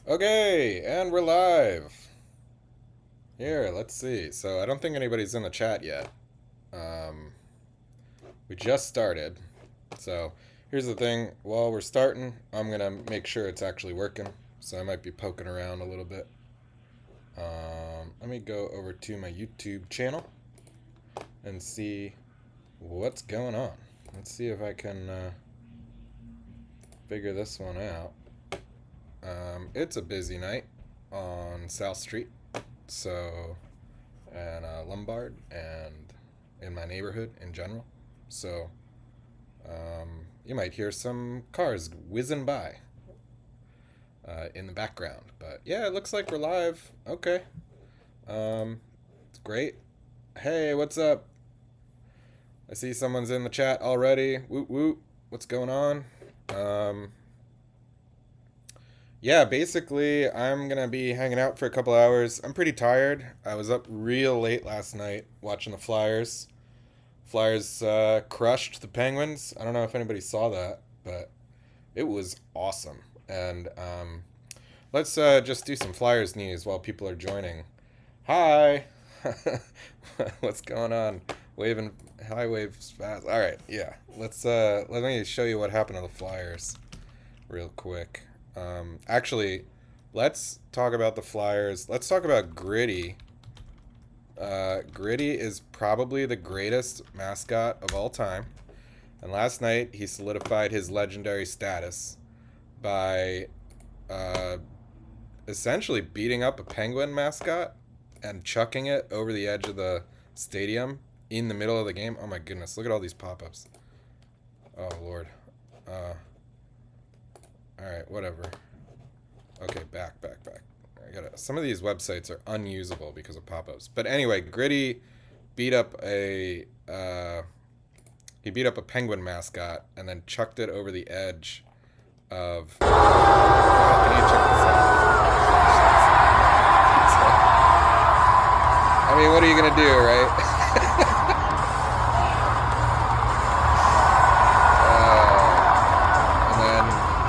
Okay, and we're live. Here, let's see. So I don't think anybody's in the chat yet. Um, we just started. So here's the thing. While we're starting, I'm going to make sure it's actually working. So I might be poking around a little bit. Let me go over to my YouTube channel and see what's going on. Let's see if I can figure this one out. It's a busy night on South Street. So, and Lombard and in my neighborhood in general. So, you might hear some cars whizzing by in the background. But yeah, it looks like we're live. Okay. It's great. Hey, what's up? I see someone's in the chat already. Woot woot. What's going on? Yeah, basically, I'm gonna be hanging out for a couple hours. I'm pretty tired. I was up real late last night watching the Flyers. Flyers crushed the Penguins. I don't know if anybody saw that, but it was awesome. And let's just do some Flyers news while people are joining. Hi! What's going on? Waving high waves fast. All right, yeah. Let me show you what happened to the Flyers real quick. Actually, let's talk about the Flyers. Let's talk about Gritty. Gritty is probably the greatest mascot of all time. And last night, he solidified his legendary status by essentially beating up a Penguin mascot and chucking it over the edge of the stadium in the middle of the game. Oh my goodness, look at all these pop-ups. Oh, Lord. Alright, whatever. Okay, back. Some of these websites are unusable because of pop-ups. But anyway, Gritty beat up a Penguin mascot and then chucked it over the edge of. I need to check this out. I mean, what are you gonna do, right?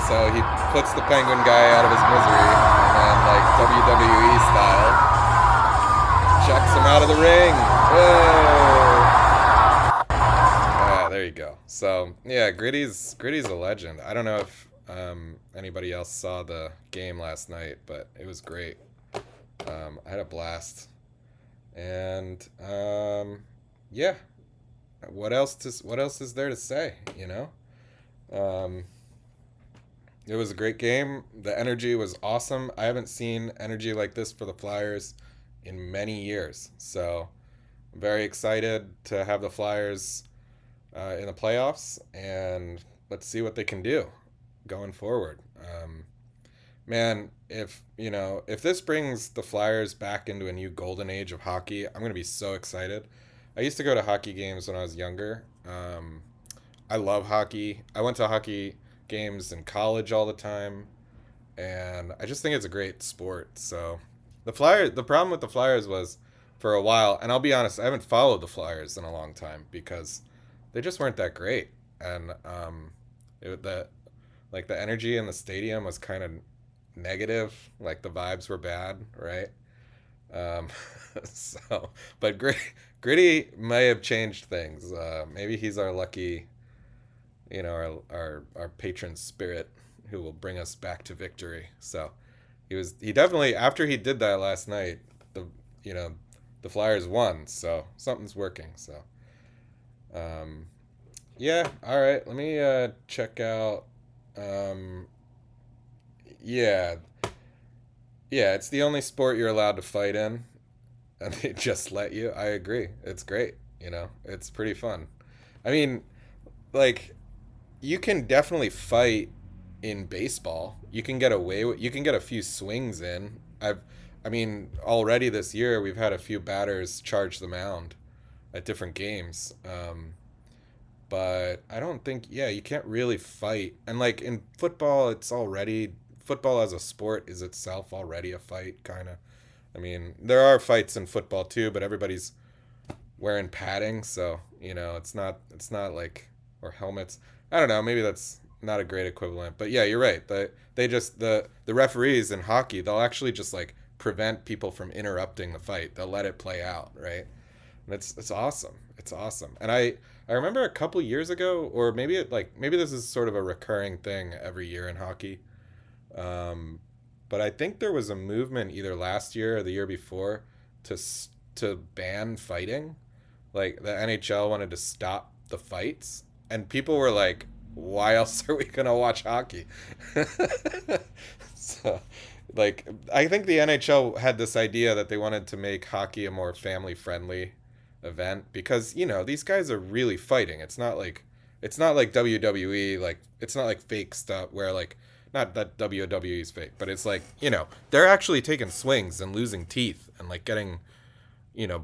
So he puts the Penguin guy out of his misery, and then, like WWE style, chucks him out of the ring. Whoa! There you go. So yeah, Gritty's a legend. I don't know if anybody else saw the game last night, but it was great. I had a blast, and yeah. What else is there to say? You know. It was a great game. The energy was awesome. I haven't seen energy like this for the Flyers in many years. So I'm very excited to have the Flyers in the playoffs, and let's see what they can do going forward. Man, if this brings the Flyers back into a new golden age of hockey, I'm gonna be so excited. I used to go to hockey games when I was younger. I love hockey. I went to hockey games in college all the time, and I just think it's a great sport. So the problem with the Flyers was for a while, and I'll be honest, I haven't followed the Flyers in a long time because they just weren't that great, and the energy in the stadium was kind of negative, like the vibes were bad, right? Um, so, but Gritty may have changed things. Maybe he's our lucky, our patron spirit who will bring us back to victory. So he definitely, after he did that last night, you know the Flyers won. So something's working. So yeah, all right. Let me check out. Yeah, yeah. It's the only sport you're allowed to fight in, and they just let you. I agree. It's great. It's pretty fun. I mean, like, you can definitely fight in baseball. You can get a few swings in. I mean, already this year we've had a few batters charge the mound at different games. But I don't think, yeah, you can't really fight. And like in football, football as a sport is itself already a fight, kind of. I mean, there are fights in football too, but everybody's wearing padding, so it's not like, or helmets. I don't know. Maybe not a great equivalent. But yeah, you're right. The referees in hockey, they'll actually just like prevent people from interrupting the fight. They'll let it play out, right? And it's awesome. It's awesome. And I remember a couple years ago, or maybe this is sort of a recurring thing every year in hockey. Um, but I think there was a movement either last year or the year before to ban fighting. Like the NHL wanted to stop the fights, and people were like, "Why else are we gonna watch hockey?" So, like, I think the NHL had this idea that they wanted to make hockey a more family friendly event because these guys are really fighting. It's not like WWE. Like it's not like fake stuff where like not that WWE is fake, but it's like they're actually taking swings and losing teeth and like getting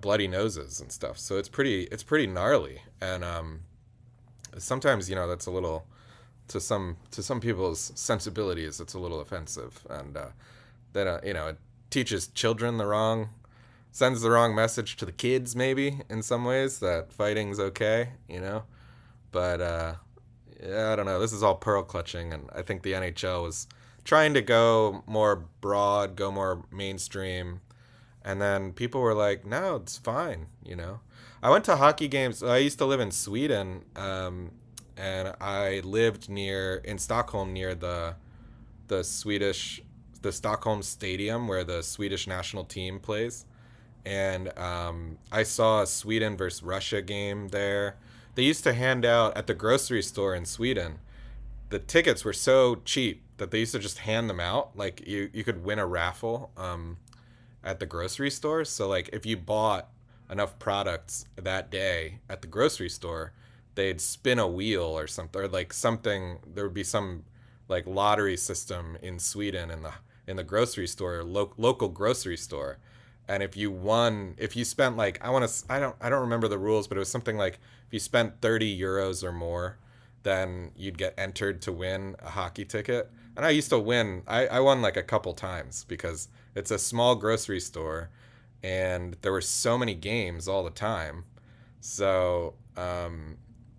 bloody noses and stuff. So it's pretty gnarly, and sometimes that's a little to some people's sensibilities. It's a little offensive, and then it teaches children sends the wrong message to the kids maybe in some ways that fighting's okay, but yeah, I don't know. This is all pearl clutching, and I think the NHL was trying to go more broad, go more mainstream, and then people were like, "No, it's fine." I went to hockey games. I used to live in Sweden, and I lived in Stockholm near the Swedish the Stockholm Stadium where the Swedish national team plays, and I saw a Sweden versus Russia game there. They used to hand out at the grocery store in Sweden. The tickets were so cheap that they used to just hand them out. Like you could win a raffle at the grocery store. So like if you bought enough products that day at the grocery store, they'd spin a wheel or something, or like something. There would be some like lottery system in Sweden in the grocery store, local grocery store. And if you spent like I don't remember the rules, but it was something like if you spent 30 euros or more, then you'd get entered to win a hockey ticket. And I used to win. I won like a couple times because it's a small grocery store, and there were so many games all the time. So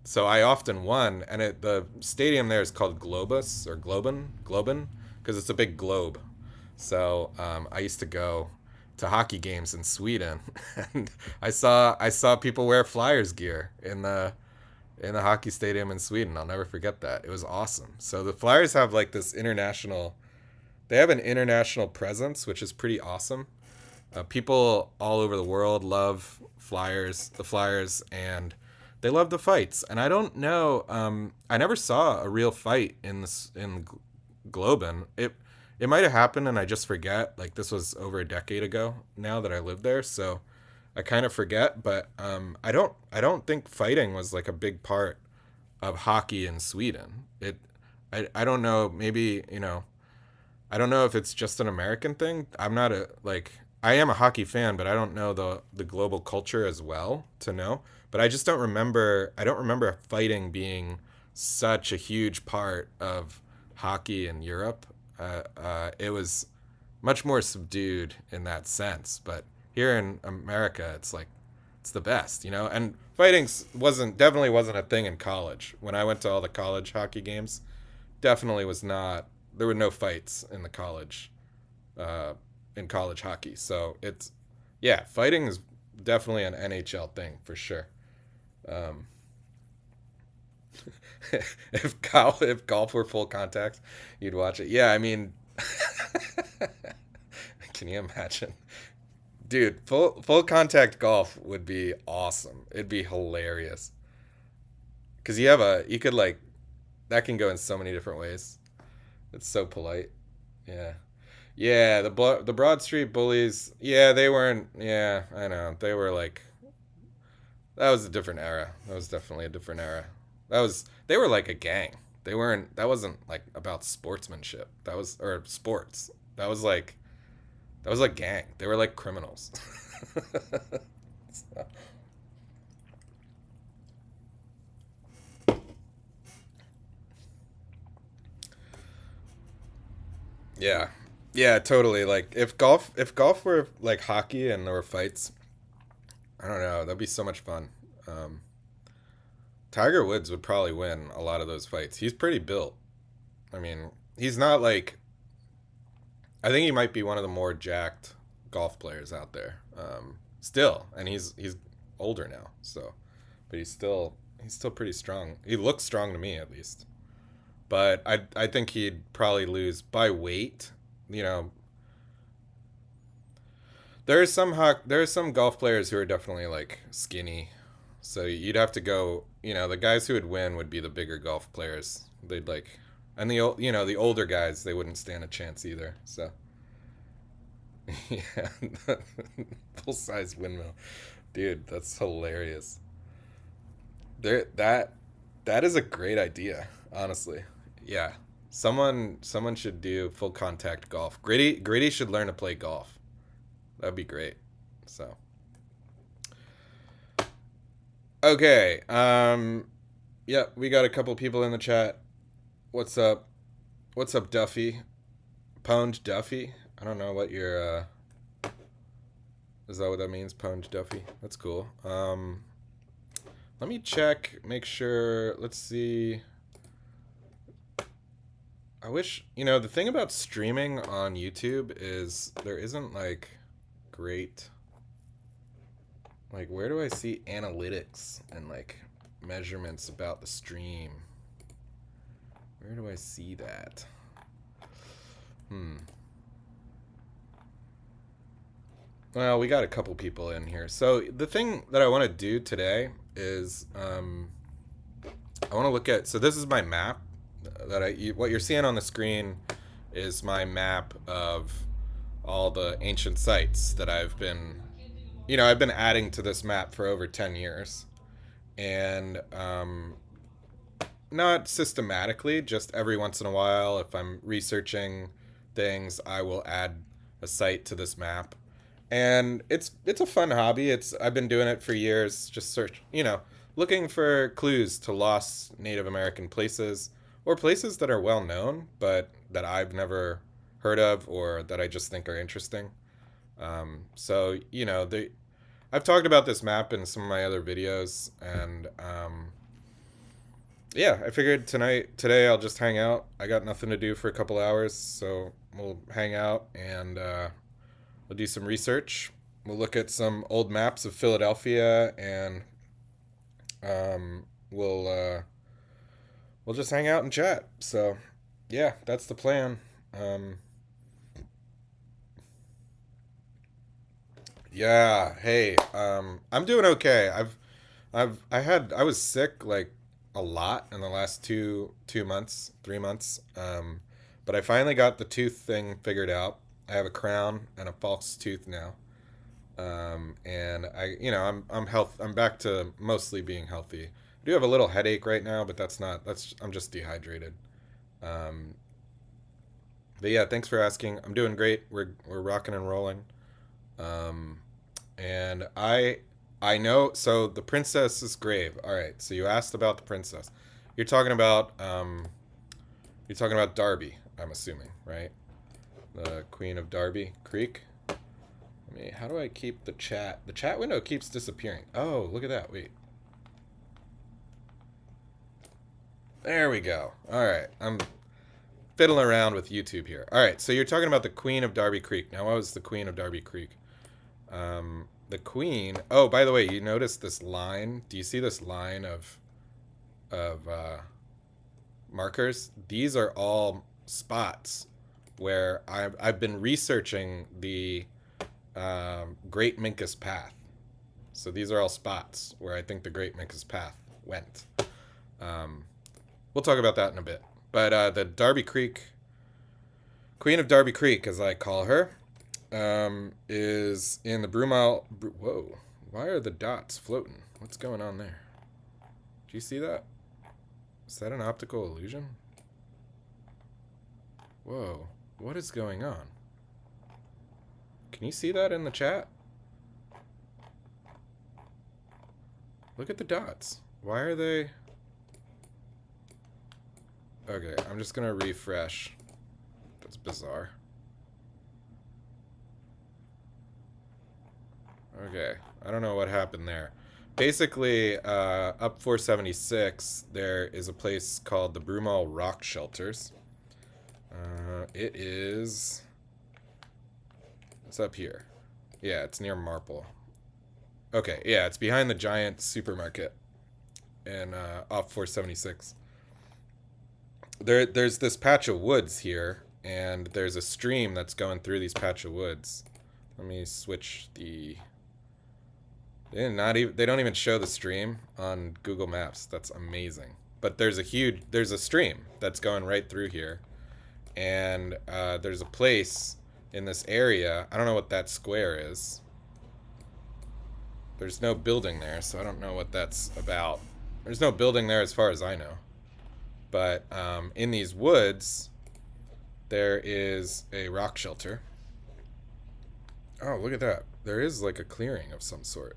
so I often won, and the stadium there is called Globus or Globen, because it's a big globe. So I used to go to hockey games in Sweden, and I saw people wear Flyers gear in the hockey stadium in Sweden. I'll never forget that. It was awesome. So the Flyers have like this international, they have an international presence, which is pretty awesome. People all over the world love the Flyers, and they love the fights. And I don't know, I never saw a real fight in Globen. It might have happened and I just forget. Like this was over a decade ago now that I lived there, so I kind of forget. But I don't think fighting was like a big part of hockey in Sweden. I don't know. Maybe I don't know if it's just an American thing. I'm not a like I am a hockey fan, but I don't know the global culture as well to know. But I just don't remember. I don't remember fighting being such a huge part of hockey in Europe. It was much more subdued in that sense. But here in America, it's like it's the best, And fighting definitely wasn't a thing in college. When I went to all the college hockey games, definitely was not. There were no fights uh, in college hockey. So yeah, fighting is definitely an NHL thing for sure. Um, if golf were full contact, you'd watch it. Yeah, I mean, can you imagine, dude? Full contact golf would be awesome. It'd be hilarious because you could like that can go in so many different ways. It's so polite. Yeah. Yeah, the Broad Street Bullies. Yeah, they weren't. Yeah, I know. They were like that was a different era. That was definitely a different era. They were like a gang. They weren't. That wasn't like about sportsmanship. That was or sports. That was like gang. They were like criminals. So, yeah, yeah, totally. Like if golf were like hockey and there were fights, I don't know. That'd be so much fun. Um, Tiger Woods would probably win a lot of those fights. He's pretty built. I mean, he's not like. I think he might be one of the more jacked golf players out there. Still, and he's older now, so, but he's still pretty strong. He looks strong to me at least. But I think he'd probably lose by weight. You know, there are some golf players who are definitely like skinny, so you'd have to go. The guys who would win would be the bigger golf players. They'd like, and the older guys, they wouldn't stand a chance either. So yeah, full size windmill, dude, that's hilarious. There that is a great idea, honestly. Yeah, someone should do full contact golf. Gritty should learn to play golf. That'd be great. So okay, yeah, we got a couple people in the chat. What's up? What's up, Duffy? Pwned Duffy? I don't know what your is that what that means? Pwned Duffy? That's cool. Let me check, make sure. Let's see. I wish, the thing about streaming on YouTube is there isn't like great, like, where do I see analytics and like measurements about the stream? Where do I see that? Well, we got a couple people in here. So the thing that I want to do today is I want to look at. So this is my map what you're seeing on the screen is my map of all the ancient sites that I've been adding to this map for over 10 years, and not systematically, just every once in a while, if I'm researching things, I will add a site to this map. And it's a fun hobby. I've been doing it for years, just looking for clues to lost Native American places or places that are well known but that I've never heard of or that I just think are interesting. So I've talked about this map in some of my other videos, and yeah, I figured today I'll just hang out. I got nothing to do for a couple hours, so we'll hang out and we'll do some research. We'll look at some old maps of Philadelphia, and we'll just hang out and chat. So yeah, that's the plan. Yeah, hey, I'm doing okay. I was sick like a lot in the last 2 months, 3 months. But I finally got the tooth thing figured out. I have a crown and a false tooth now. And I'm back to mostly being healthy. I do have a little headache right now, but I'm just dehydrated. Um, but yeah, thanks for asking. I'm doing great. We're rocking and rolling. Um, and I know. So the princess's grave. All right. So you asked about the princess. You're talking about Darby. I'm assuming, right? The Queen of Darby Creek. How do I keep the chat? The chat window keeps disappearing. Oh, look at that. Wait. There we go. All right. I'm fiddling around with YouTube here. All right. So you're talking about the Queen of Darby Creek. Now, what was the Queen of Darby Creek? The Queen. Oh, by the way, you notice this line? Do you see this line of markers? These are all spots where I've been researching the Great Minkus Path. So these are all spots where I think the Great Minkus Path went. We'll talk about that in a bit. But the Darby Creek, Queen of Darby Creek, as I call her, is in the Broomall. Whoa, why are the dots floating? What's going on there? Do you see that? Is that an optical illusion? Whoa, what is going on? Can you see that in the chat? Look at the dots. Why are they... Okay, I'm just gonna refresh. That's bizarre. Okay, I don't know what happened there. Basically, up 476, there is a place called the Broomall Rock Shelters. It is... It's up here. Yeah, it's near Marple. Okay, yeah, it's behind the giant supermarket and off 476. There's this patch of woods here, and there's a stream that's going through these patch of woods. Let me switch the... They don't even show the stream on Google Maps. That's amazing. But there's a stream that's going right through here, and there's a place in this area. I don't know what that square is. There's no building there, so I don't know what that's about. There's no building there as far as I know. But in these woods, there is a rock shelter. Oh, look at that. There is like a clearing of some sort.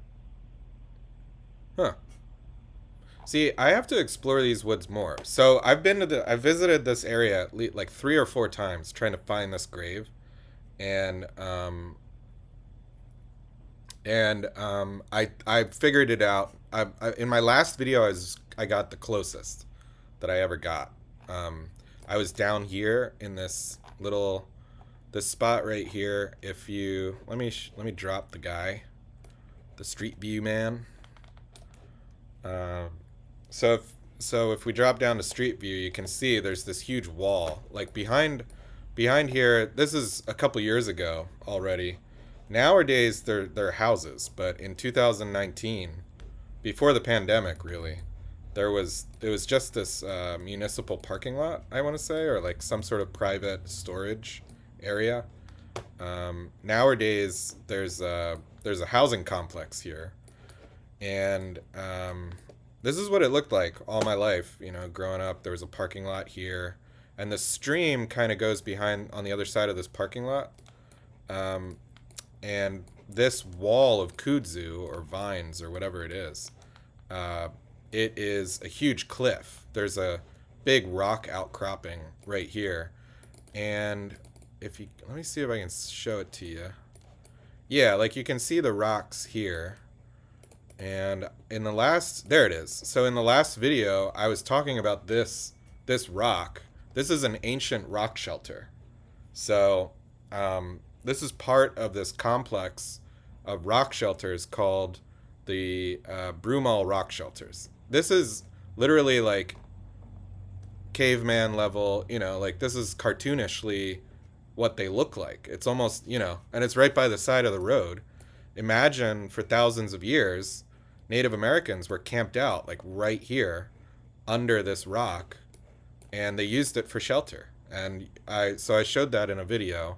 Huh. See, I have to explore these woods more. So I've visited this area like 3 or 4 times trying to find this grave, and I figured it out. In my last video, I got the closest that I ever got. I was down here in this spot right here. If you let me drop the guy, the Street View man. So if we drop down to Street View, you can see there's this huge wall like behind here. This is a couple years ago already. Nowadays they're houses, but in 2019, before the pandemic, really, it was just this municipal parking lot, I want to say, or like some sort of private storage area. Nowadays there's a housing complex here, and this is what it looked like all my life. You know, growing up, there was a parking lot here, and the stream kind of goes behind on the other side of this parking lot. And this wall of kudzu or vines or whatever it is a huge cliff. There's a big rock outcropping right here, and let me see if I can show it to you. Yeah, like you can see the rocks here. And there it is. So in the last video, I was talking about this rock. This is an ancient rock shelter. So this is part of this complex of rock shelters called the Broomall Rock Shelters. This is literally like caveman level, like this is cartoonishly what they look like. It's almost, and it's right by the side of the road. Imagine for thousands of years, Native Americans were camped out like right here under this rock, and they used it for shelter. And I showed that in a video.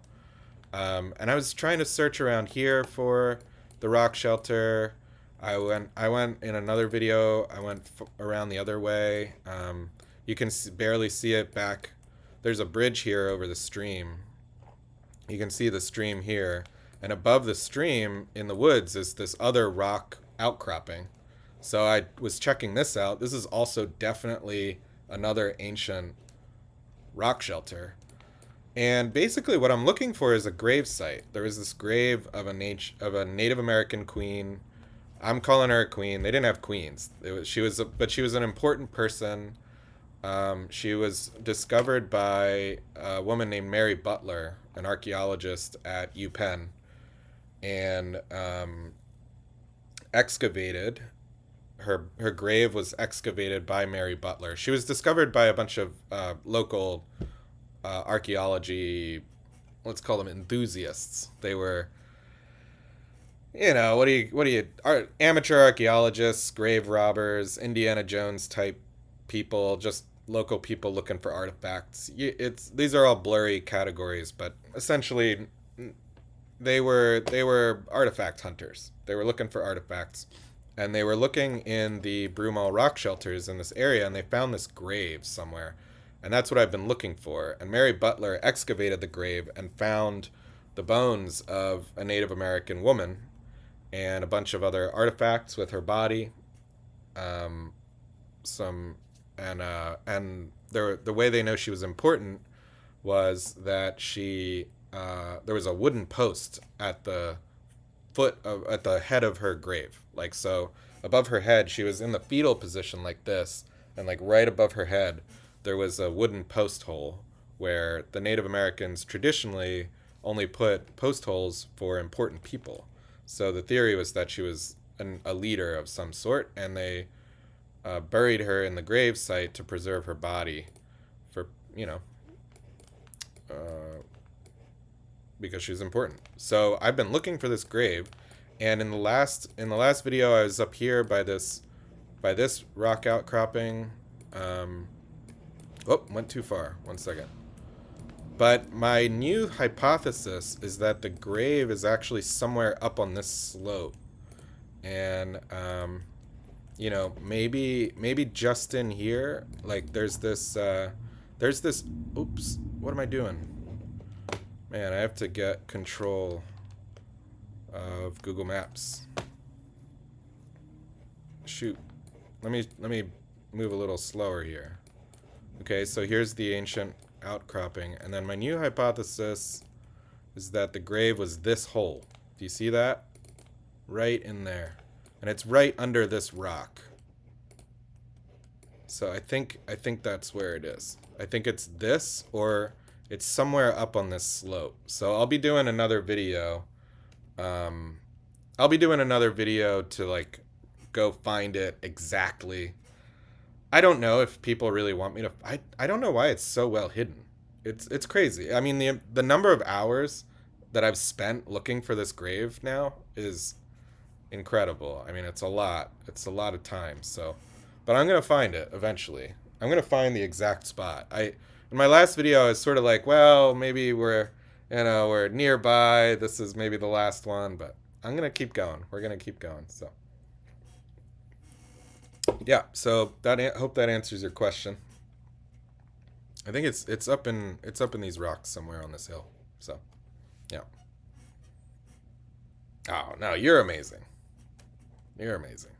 And I was trying to search around here for the rock shelter. I went in another video. I went around the other way. You can barely see it back. There's a bridge here over the stream. You can see the stream here. And above the stream in the woods is this other rock outcropping. So I was checking this out. This is also definitely another ancient rock shelter. And basically what I'm looking for is a grave site. There was this grave of a Native American queen. I'm calling her a queen. They didn't have queens. She was an important person. She was discovered by a woman named Mary Butler, an archaeologist at UPenn, and excavated. Her grave was excavated by Mary Butler. She was discovered by a bunch of local archaeology, let's call them enthusiasts. They were, amateur archaeologists, grave robbers, Indiana Jones type people, just local people looking for artifacts. These are all blurry categories, but essentially they were artifact hunters. They were looking for artifacts, and they were looking in the Broomall rock shelters in this area, and they found this grave somewhere. And that's what I've been looking for. And Mary Butler excavated the grave and found the bones of a Native American woman and a bunch of other artifacts with her body. The way they know she was important was that there was a wooden post at the head of her grave. Like, so above her head, she was in the fetal position like this, and like right above her head, there was a wooden post hole where the Native Americans traditionally only put post holes for important people. So the theory was that she was a leader of some sort, and they buried her in the grave site to preserve her body for, uh, because she's important. So I've been looking for this grave, and in the last video I was up here by this rock outcropping. Went too far. 1 second. But my new hypothesis is that the grave is actually somewhere up on this slope, and maybe just in here, like there's this. Oops, what am I doing? Man, I have to get control of Google Maps. Shoot. Let me move a little slower here. Okay, so here's the ancient outcropping, and then my new hypothesis is that the grave was this hole. Do you see that? Right in there. And it's right under this rock. So I think that's where it is. I think it's this, or it's somewhere up on this slope. So I'll be doing another video. I'll be doing another video to like go find it exactly. I don't know if people really want me to. I don't know why it's so well hidden. It's crazy. I mean, the number of hours that I've spent looking for this grave now is incredible. I mean, it's a lot. It's a lot of time. So, but I'm gonna find it eventually. I'm gonna find the exact spot. In my last video I was sort of like, well, maybe we're nearby. This is maybe the last one, but I'm gonna keep going. We're gonna keep going. So. Yeah, so hope that answers your question. I think it's up in these rocks somewhere on this hill. So, yeah. Oh no, you're amazing. You're amazing.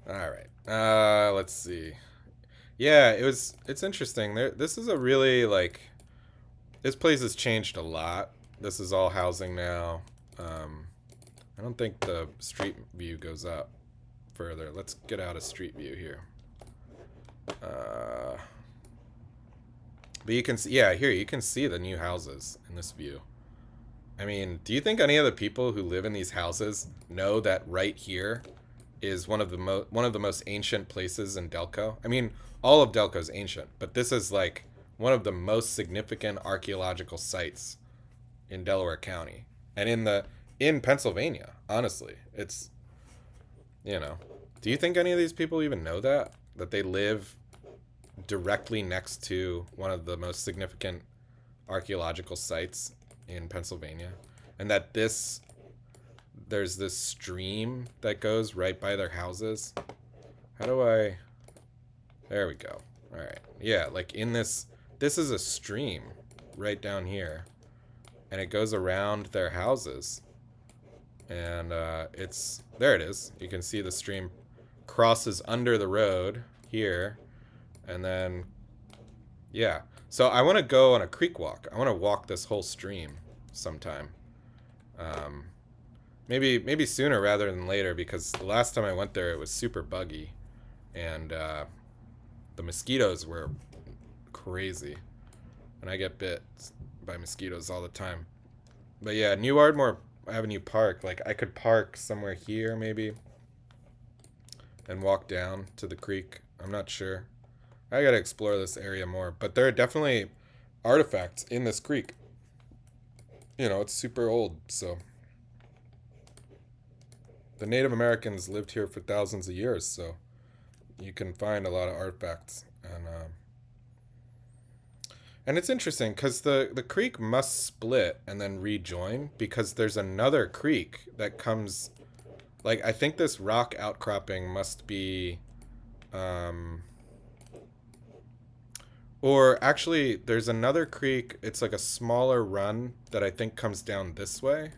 All right. Let's see. Yeah, it's interesting. This is a really this place has changed a lot. This is all housing now. I don't think the street view goes up further. Let's get out of street view here. But you can see, yeah, here you can see the new houses in this view. I mean, do you think any of the people who live in these houses know that right here is one of the most ancient places in Delco? I mean, all of Delco is ancient, but this is like one of the most significant archaeological sites in Delaware County and in Pennsylvania. Honestly, it's, do you think any of these people even know that they live directly next to one of the most significant archaeological sites in Pennsylvania, and that there's this stream that goes right by their houses? There we go. All right. Yeah, like in this is a stream right down here, and it goes around their houses, and there it is. You can see the stream crosses under the road here, and then, yeah. So I want to go on a creek walk. I want to walk this whole stream sometime. Maybe sooner rather than later, because the last time I went there it was super buggy, and the mosquitoes were crazy, and I get bit by mosquitoes all the time. But yeah, New Ardmore Avenue Park, like I could park somewhere here maybe and walk down to the creek. I'm not sure. I gotta explore this area more, but there are definitely artifacts in this creek. It's super old, so the Native Americans lived here for thousands of years, so you can find a lot of artifacts. And it's interesting because the creek must split and then rejoin, because there's another creek that comes, like, I think this rock outcropping must be, or actually there's another creek. It's like a smaller run that I think comes down this way,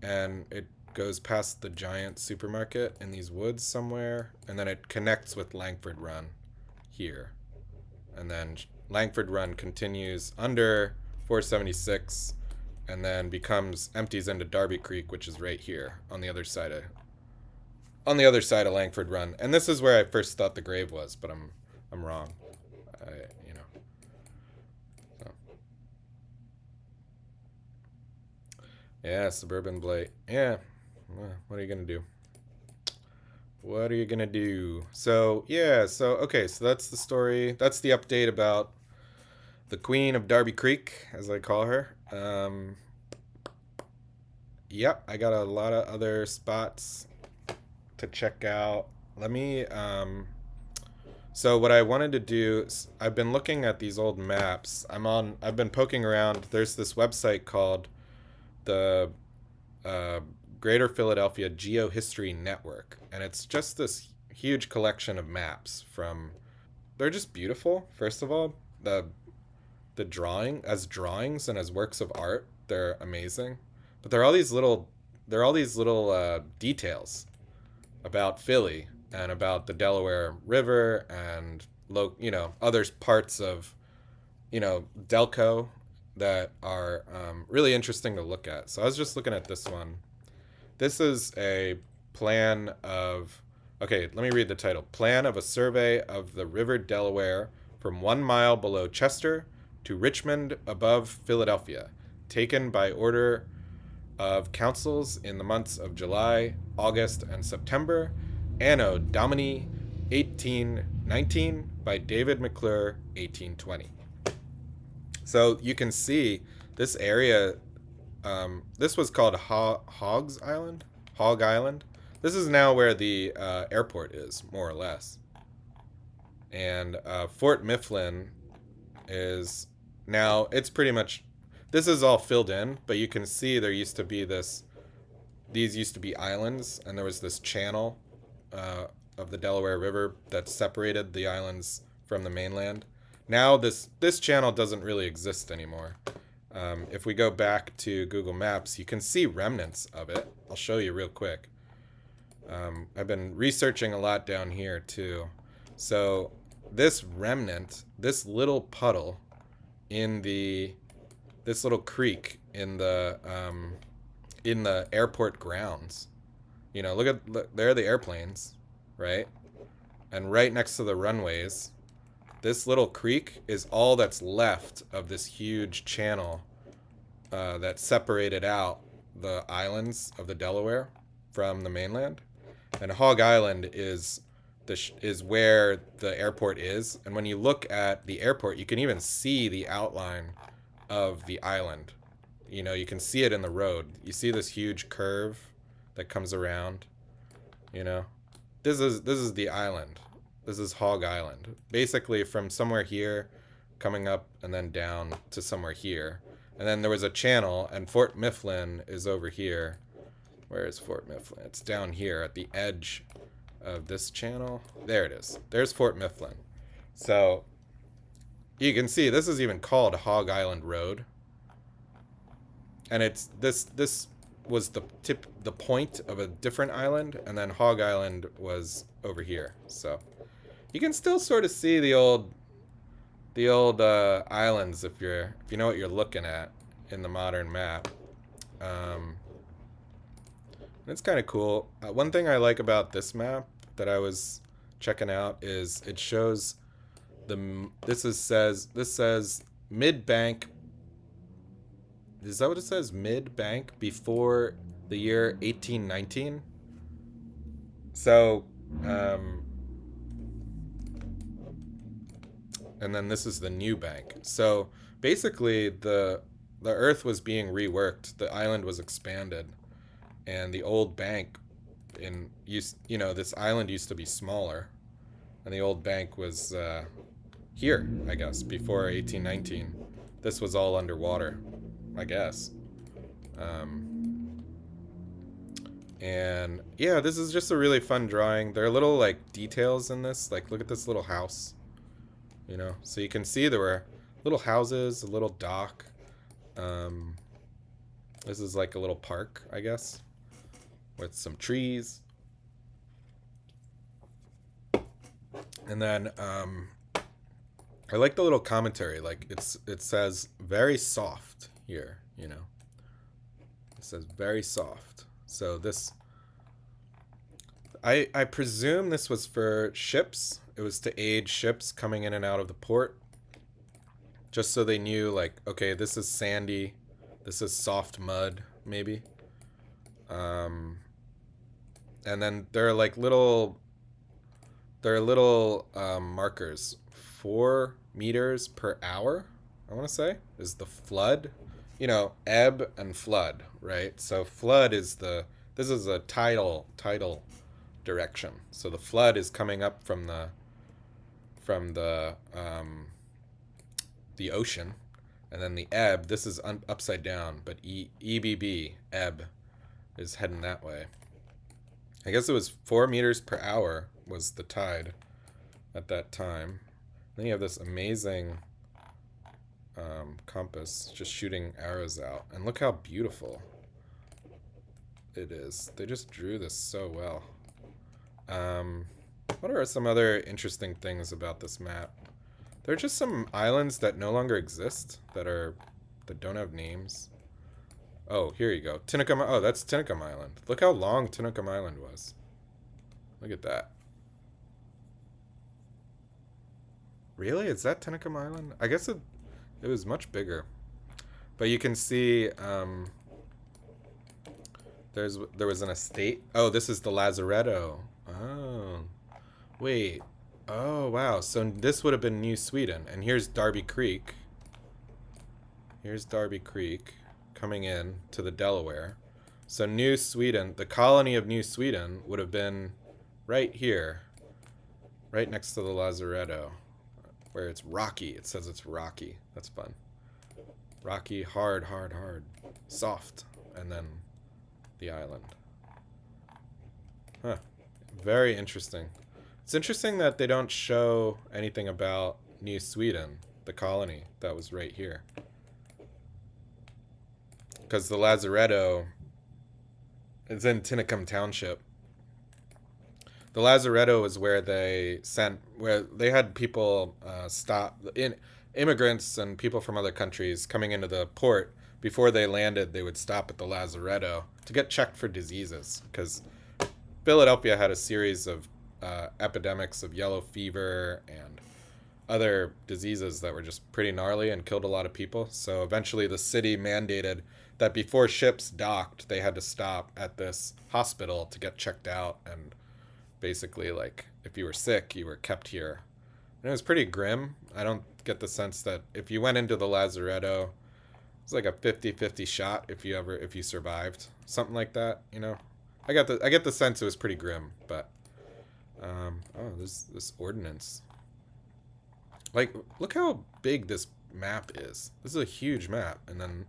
and it goes past the giant supermarket in these woods somewhere, and then it connects with Langford Run here, and then Langford Run continues under 476 and then empties into Darby Creek, which is right here on the other side of Langford Run. And this is where I first thought the grave was, but I'm wrong. you know. So. Yeah, suburban blight. Yeah. What are you gonna do? What are you gonna do? So yeah, so okay, so that's the story. That's the update about the Queen of Darby Creek, as I call her. Yep, I got a lot of other spots to check out. Let me so what I wanted to do is I've been looking at these old maps. I've been poking around. There's this website called the uh, Greater Philadelphia Geohistory Network, and it's just this huge collection of maps from. They're just beautiful. First of all, the drawings and as works of art, they're amazing. But there are all these little details about Philly and about the Delaware River and other parts of Delco that are really interesting to look at. So I was just looking at this one. This is a plan of. Okay, let me read the title. Plan of a survey of the River Delaware from 1 mile below Chester to Richmond above Philadelphia, taken by order of councils in the months of July, August, and September, Anno Domini 1819 by David McClure 1820. So you can see this area. This was called Hog Island. This is now where the airport is, more or less. And Fort Mifflin is now, it's pretty much, this is all filled in, but you can see there used to be these used to be islands, and there was this channel of the Delaware River that separated the islands from the mainland. Now this channel doesn't really exist anymore. If we go back to Google Maps, you can see remnants of it. I'll show you real quick. I've been researching a lot down here too. So this remnant, this little puddle this little creek in the airport grounds. Look, there are the airplanes, right? And right next to the runways, this little creek is all that's left of this huge channel that separated out the islands of the Delaware from the mainland. And Hog Island is where the airport is. And when you look at the airport, you can even see the outline of the island. You can see it in the road. You see this huge curve that comes around. This is the island. This is Hog Island. Basically from somewhere here, coming up and then down to somewhere here. And then there was a channel, and Fort Mifflin is over here. Where is Fort Mifflin? It's down here at the edge of this channel. There it is. There's Fort Mifflin. So you can see this is even called Hog Island Road. And it's this was the point of a different island, and then Hog Island was over here. So you can still sort of see the old islands if you know what you're looking at in the modern map. It's kind of cool. One thing I like about this map that I was checking out is it shows this says mid bank. Is that what it says? Mid bank before the year 1819. So and then this is the new bank. So basically the earth was being reworked. The island was expanded, and the old bank this island used to be smaller, and the old bank was here, I guess, before 1819. This was all underwater, I guess. And yeah, this is just a really fun drawing. There are little like details in this. Like, look at this little house. So you can see there were little houses, a little dock. This is like a little park, I guess, with some trees. And then I like the little commentary. Like it says very soft here, It says very soft. So this I presume this was for ships. It was to aid ships coming in and out of the port, just so they knew, like, okay, this is sandy, this is soft mud, maybe. Um, and then there are little markers. 4 meters per hour, I want to say, is the flood. You know, ebb and flood, right? So flood is this is a tidal direction. So the flood is coming up from the ocean, and then the ebb. This is upside down, but EBB ebb is heading that way. I guess it was 4 meters per hour was the tide at that time. Then you have this amazing compass just shooting arrows out, and look how beautiful it is. They just drew this so well. What are some other interesting things about this map? There are just some islands that no longer exist that don't have names. Oh, here you go. Tinicum. Oh, that's Tinicum Island. Look how long Tinicum Island was. Look at that. Really? Is that Tinicum Island? I guess it was much bigger. But you can see there was an estate. Oh, this is the Lazaretto. Oh. Wait. Oh, wow. So this would have been New Sweden. And here's Darby Creek. Here's Darby Creek coming in to the Delaware. So New Sweden, the colony of New Sweden, would have been right here, right next to the Lazaretto, where it's rocky. It says it's rocky. That's fun. Rocky, hard, hard, hard. Soft. And then the island. Huh. Very interesting. It's interesting that they don't show anything about New Sweden, the colony that was right here. Because the Lazaretto is in Tinicum Township. The Lazaretto is where they had people immigrants and people from other countries coming into the port. Before they landed, they would stop at the Lazaretto to get checked for diseases, because Philadelphia had a series of epidemics of yellow fever and other diseases that were just pretty gnarly and killed a lot of people. So eventually the city mandated that before ships docked, they had to stop at this hospital to get checked out, and basically, like, if you were sick, you were kept here. And it was pretty grim. I don't get the sense that if you went into the Lazaretto, it's like a 50-50 shot if you survived. Something like that, you know? I get the sense it was pretty grim, but oh, this ordnance. Like, look how big this map is. This is a huge map, and then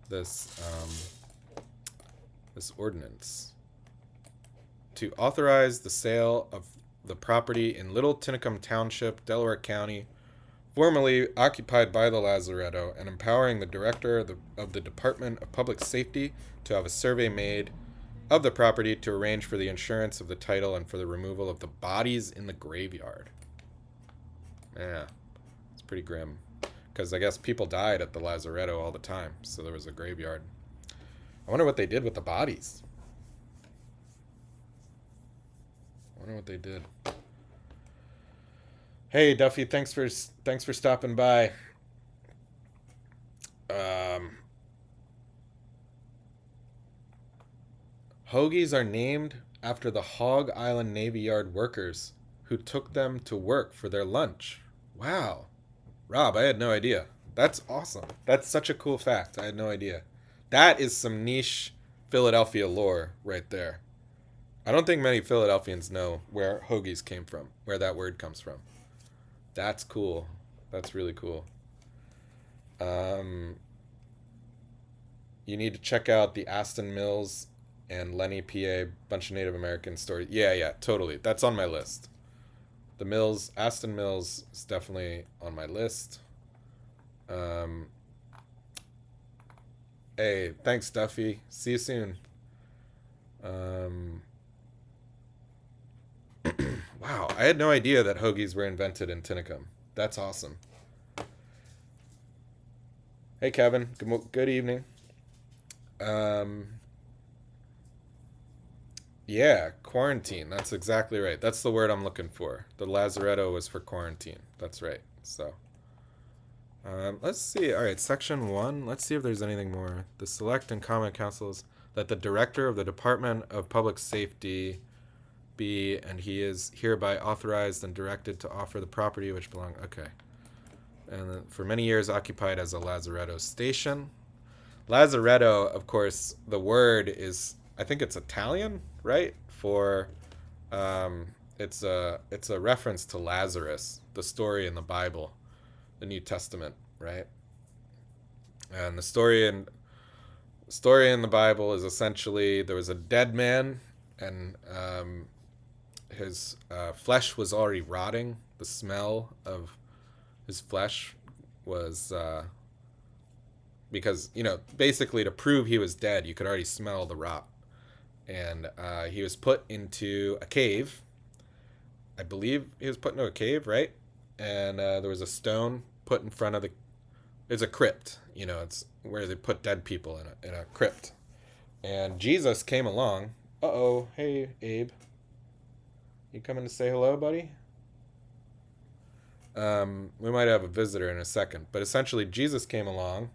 this ordinance to authorize the sale of the property in Little Tinicum Township, Delaware County, formerly occupied by the Lazaretto, and empowering the director of the Department of Public Safety to have a survey made of the property to arrange for the insurance of the title and for the removal of the bodies in the graveyard. Yeah, it's pretty grim. Because I guess people died at the Lazaretto all the time, so there was a graveyard. I wonder what they did with the bodies. I wonder what they did. Hey Duffy, thanks for stopping by. Hoagies are named after the Hog Island Navy Yard workers who took them to work for their lunch. Wow. Rob, I had no idea. That's awesome. That's such a cool fact. I had no idea. That is some niche Philadelphia lore right there. I don't think many Philadelphians know where hoagies came from, where that word comes from. That's cool. That's really cool. You need to check out the Aston Mills and Lenny PA bunch of Native American stories. Yeah, totally. That's on my list. The Aston Mills is definitely on my list. Hey, thanks, Duffy. See you soon. Wow, I had no idea that hoagies were invented in Tinicum. That's awesome. Hey, Kevin. Good evening. Yeah, quarantine. That's exactly right. That's the word I'm looking for. The Lazaretto was for quarantine. That's right. So, let's see. All right, section one. Let's see if there's anything more. The select and common councils that the director of the Department of Public Safety be, and he is hereby authorized and directed to offer the property which belong. Okay. And for many years occupied as a Lazaretto station. Lazaretto, of course, the word is, I think it's Italian, right? For um, it's a reference to Lazarus, the story in the Bible, the New Testament, right? And the story in the Bible is essentially there was a dead man, and his flesh was already rotting. The smell of his flesh was because basically to prove he was dead, you could already smell the rot, and he was put into a cave. I believe he was put into a cave, right? And there was a stone put in front of the. It's a crypt, It's where they put dead people in a crypt. And Jesus came along. Uh oh, hey Abe, you coming to say hello, buddy? We might have a visitor in a second, but essentially Jesus came along,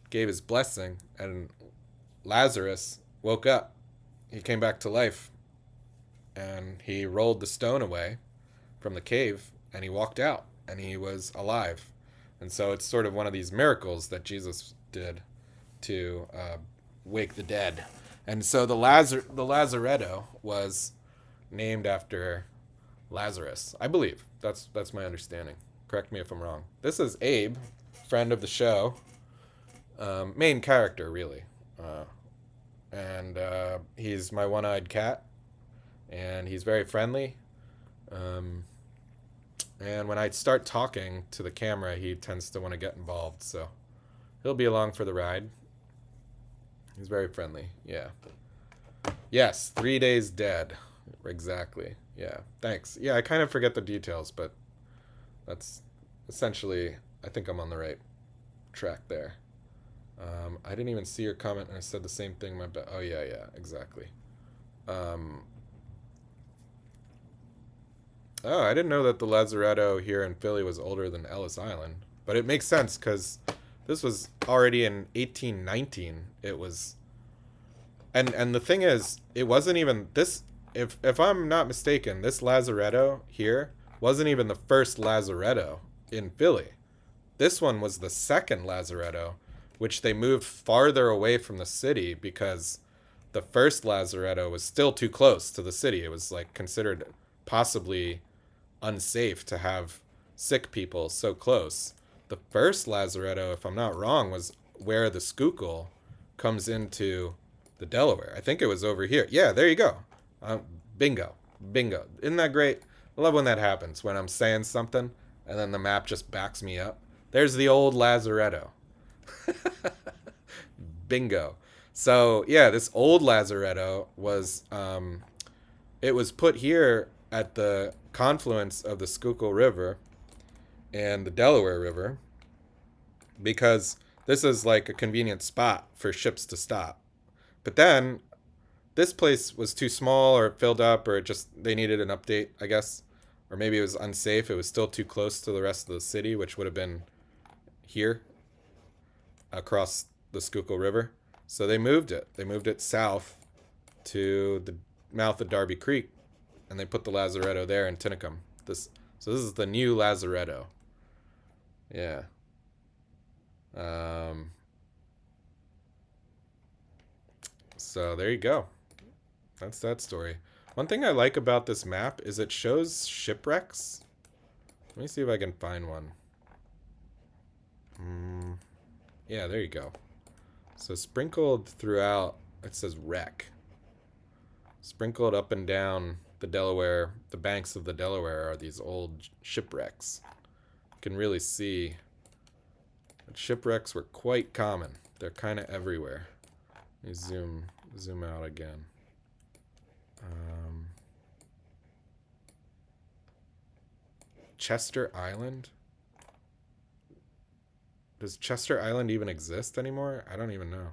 gave his blessing, and Lazarus woke up. He came back to life, and he rolled the stone away from the cave, and he walked out, and he was alive. And so it's sort of one of these miracles that Jesus did to wake the dead. And so the Lazaretto was named after Lazarus, I believe. That's my understanding. Correct me if I'm wrong. This is Abe, friend of the show, main character really, and he's my one-eyed cat, and he's very friendly. Um, and when I start talking to the camera, he tends to want to get involved. So he'll be along for the ride. He's very friendly. Yeah. Yes, 3 days dead. Exactly. Yeah. Thanks. Yeah, I kind of forget the details, but that's essentially, I think I'm on the right track there. I didn't even see your comment, and I said the same thing. Oh yeah, yeah, exactly. Um, oh, I didn't know that the Lazaretto here in Philly was older than Ellis Island, but it makes sense because this was already in 1819. It was, and the thing is, it wasn't even this. If I'm not mistaken, this Lazaretto here wasn't even the first Lazaretto in Philly. This one was the second Lazaretto, which they moved farther away from the city because the first Lazaretto was still too close to the city. It was like considered possibly unsafe to have sick people so close. The first Lazaretto, if I'm not wrong, was where the Schuylkill comes into the Delaware. I think it was over here. Yeah, there you go. Bingo. Bingo. Isn't that great? I love when that happens, when I'm saying something and then the map just backs me up. There's the old Lazaretto. Bingo. So yeah, this old Lazaretto was it was put here at the confluence of the Schuylkill River and the Delaware River because this is like a convenient spot for ships to stop. But then this place was too small or filled up or just they needed an update, I guess. Or maybe it was unsafe. It was still too close to the rest of the city, which would have been here across the Schuylkill River. So they moved it. They moved it south to the mouth of Darby Creek, and they put the Lazaretto there in Tinicum. So this is the new Lazaretto. Yeah. Um, so there you go. That's that story. One thing I like about this map is it shows shipwrecks. Let me see if I can find one. Yeah, there you go. So sprinkled throughout, it says wreck. Sprinkled up and down the Delaware, the banks of the Delaware are these old shipwrecks. You can really see that shipwrecks were quite common. They're kind of everywhere. Let me zoom out again. Chester Island? Does Chester Island even exist anymore? I don't even know.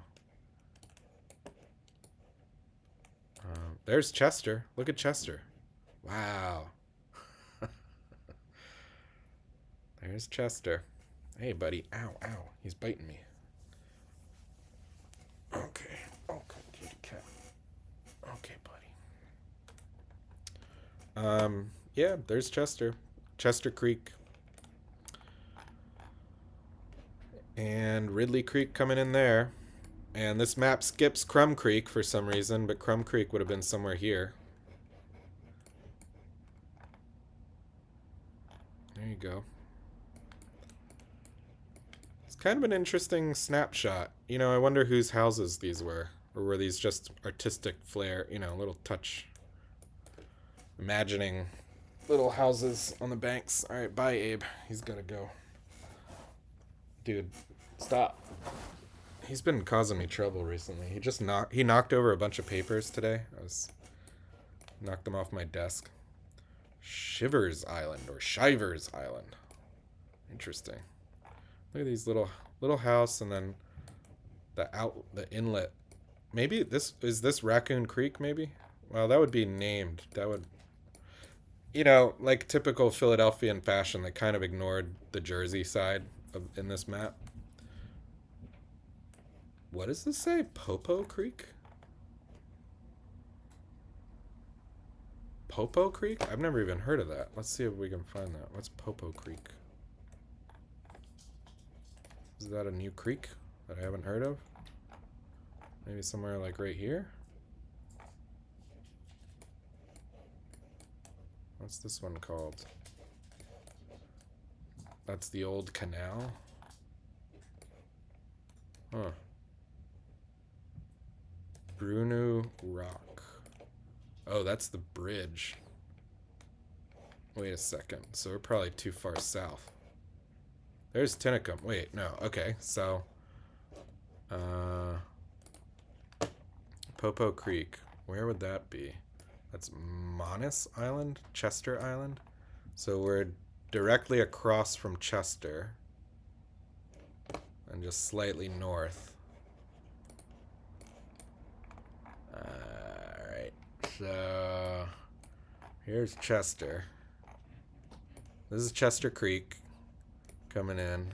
there's Chester. Look at Chester. Wow. There's Chester. Hey, buddy. Ow, ow. He's biting me. Okay. Okay, kitty cat. Okay, buddy. Yeah, there's Chester. Chester Creek. And Ridley Creek coming in there. And this map skips Crumb Creek for some reason, but Crumb Creek would have been somewhere here. There you go. It's kind of an interesting snapshot. You know, I wonder whose houses these were. Or were these just artistic flair, you know, a little touch. Imagining little houses on the banks. Alright, bye, Abe. He's gotta go. Dude, stop. He's been causing me trouble recently. He knocked over a bunch of papers today. Knocked them off my desk. Shivers Island or Shivers Island. Interesting. Look at these little house and then the inlet. Maybe this is Raccoon Creek maybe? Well, that would be named. That would, you know, like typical Philadelphian fashion, they kind of ignored the Jersey side in this map. What does this say? Popo Creek? Popo Creek? I've never even heard of that. Let's see if we can find that. What's Popo Creek? Is that a new creek that I haven't heard of? Maybe somewhere like right here? What's this one called? That's the old canal? Huh. Bruno Rock. Oh, that's the bridge. Wait a second. So we're probably too far south. There's Tinicum. Wait, no. Okay, so... Popo Creek. Where would that be? That's Monis Island? Chester Island? So we're directly across from Chester. And just slightly north. Alright. So... here's Chester. This is Chester Creek. Coming in.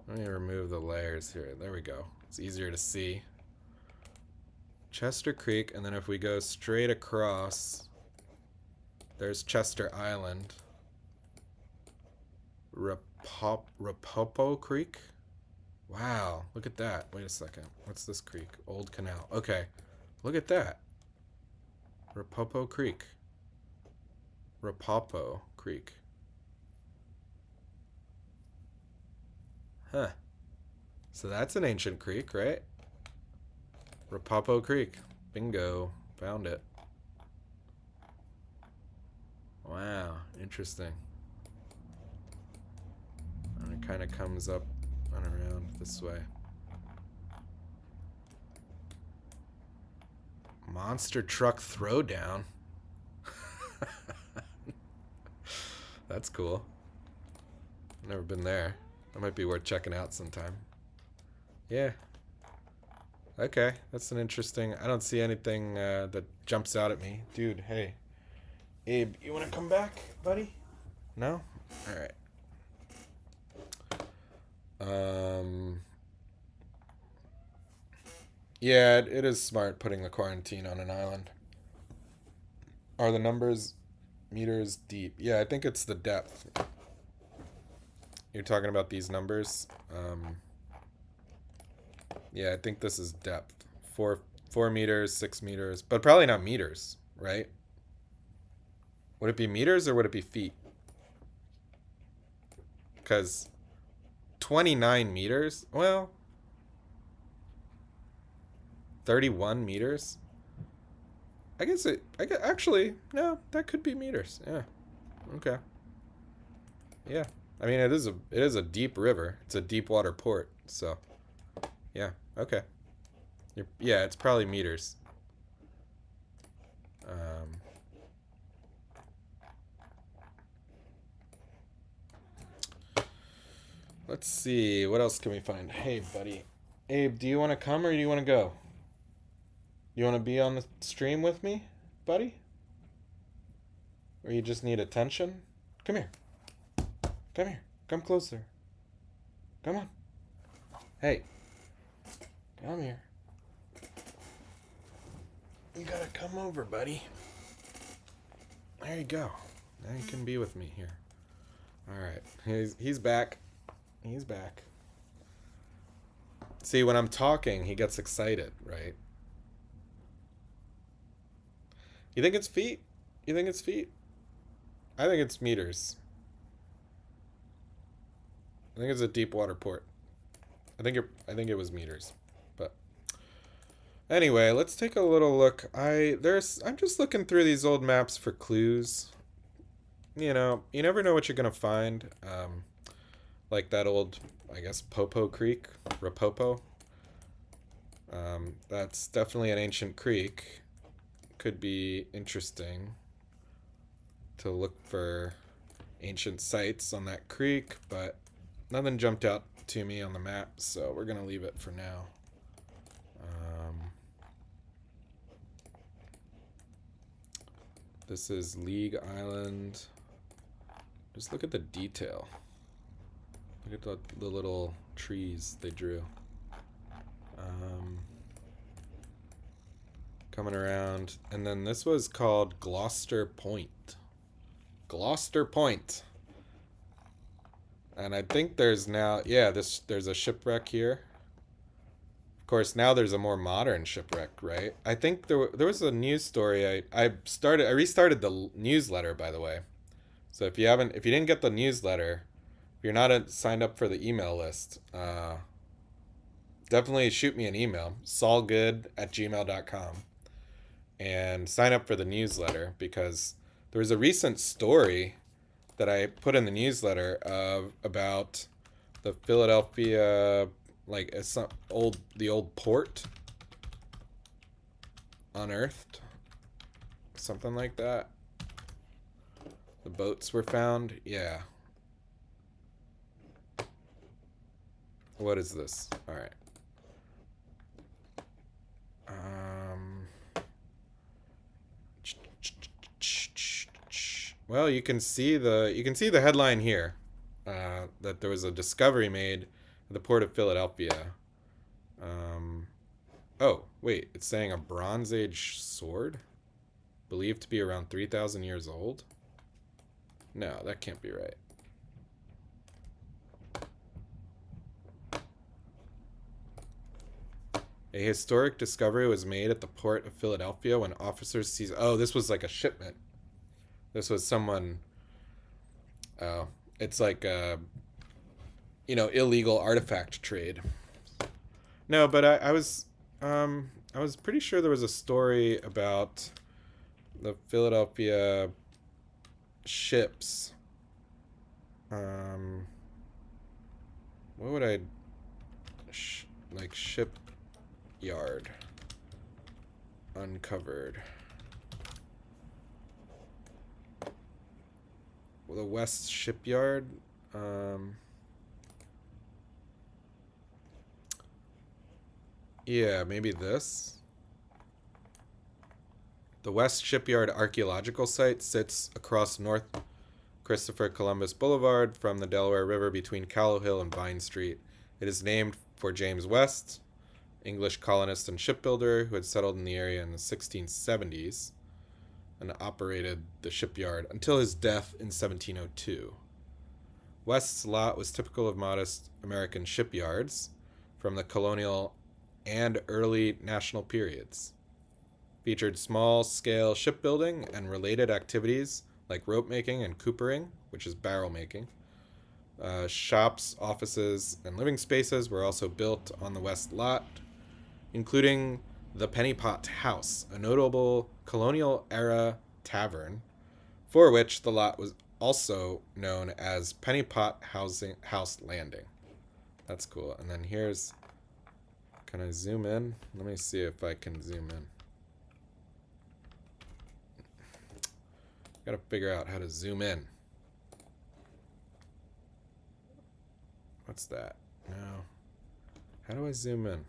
Let me remove the layers here. There we go. It's easier to see. Chester Creek, and then if we go straight across, there's Chester Island. Rapopo Creek? Wow, look at that. Wait a second. What's this creek? Old Canal. Okay, look at that. Rapopo Creek. Rapopo Creek. Huh. So that's an ancient creek, right? Rapopo Creek. Bingo. Found it. Wow. Interesting. And it kind of comes up and around this way. Monster Truck Throwdown. That's cool. Never been there. That might be worth checking out sometime. Yeah. Okay, that's an interesting... I don't see anything that jumps out at me. Dude, hey. Abe, you want to come back, buddy? No? Alright. Yeah, it is smart putting the quarantine on an island. Are the numbers meters deep? Yeah, I think it's the depth. You're talking about these numbers? Yeah, I think this is depth. 4 meters, 6 meters, but probably not meters, right? Would it be meters or would it be feet? Because 29 meters? Well, 31 meters? I guess actually, no, that could be meters. Yeah. Okay. Yeah. I mean, it is a deep river. It's a deep water port, so yeah, okay. Yeah, it's probably meters. Let's see, what else can we find? Hey, buddy. Abe, do you want to come or do you want to go? You want to be on the stream with me, buddy? Or you just need attention? Come here. Come here. Come closer. Come on. Hey. Come here. You gotta come over, buddy. There you go. Now you can be with me here. Alright. He's back. He's back. See, when I'm talking, he gets excited, right? You think it's feet? You think it's feet? I think it's meters. I think it's a deep water port. I think it was meters. But anyway, let's take a little look. I'm just looking through these old maps for clues. You know, you never know what you're gonna find. Like that old, I guess, Popo Creek, Rapopo. That's definitely an ancient creek. Could be interesting to look for ancient sites on that creek, but nothing jumped out to me on the map, so we're gonna leave it for now. This is League Island. Just look at the detail. Look at the little trees they drew. Coming around. And then this was called Gloucester Point. Gloucester Point. And I think there's now, yeah, there's a shipwreck here. Of course, now there's a more modern shipwreck, right? I think there was a news story. I restarted the newsletter, by the way. So if you didn't get the newsletter, if you're not signed up for the email list, definitely shoot me an email, saulgood@gmail.com, and sign up for the newsletter, because there was a recent story that I put in the newsletter about the Philadelphia, like the old port unearthed, something like that. The boats were found. Yeah. What is this? All right. Well, you can see the headline here, that there was a discovery made at the port of Philadelphia. Oh, wait, it's saying a Bronze Age sword, believed to be around 3,000 years old. No, that can't be right. A historic discovery was made at the port of Philadelphia when officers seized. Oh, this was like a shipment. This was someone. Oh, it's like a, illegal artifact trade. No, but I was pretty sure there was a story about the Philadelphia ships. What would I like shipyard uncovered? Well, the West Shipyard. Yeah, maybe this. The West Shipyard Archaeological Site sits across North Christopher Columbus Boulevard from the Delaware River between Callow Hill and Vine Street. It is named for James West, English colonist and shipbuilder who had settled in the area in the 1670s and operated the shipyard until his death in 1702. West's lot was typical of modest American shipyards from the colonial and early national periods. Featured small-scale shipbuilding and related activities like rope making and coopering, which is barrel making. Shops, offices, and living spaces were also built on the west lot, including the Penny Pot House, a notable colonial-era tavern, for which the lot was also known as Penny Pot House Landing. That's cool. And then here's... Can I zoom in? Let me see if I can zoom in. Gotta figure out how to zoom in. What's that? No. How do I zoom in?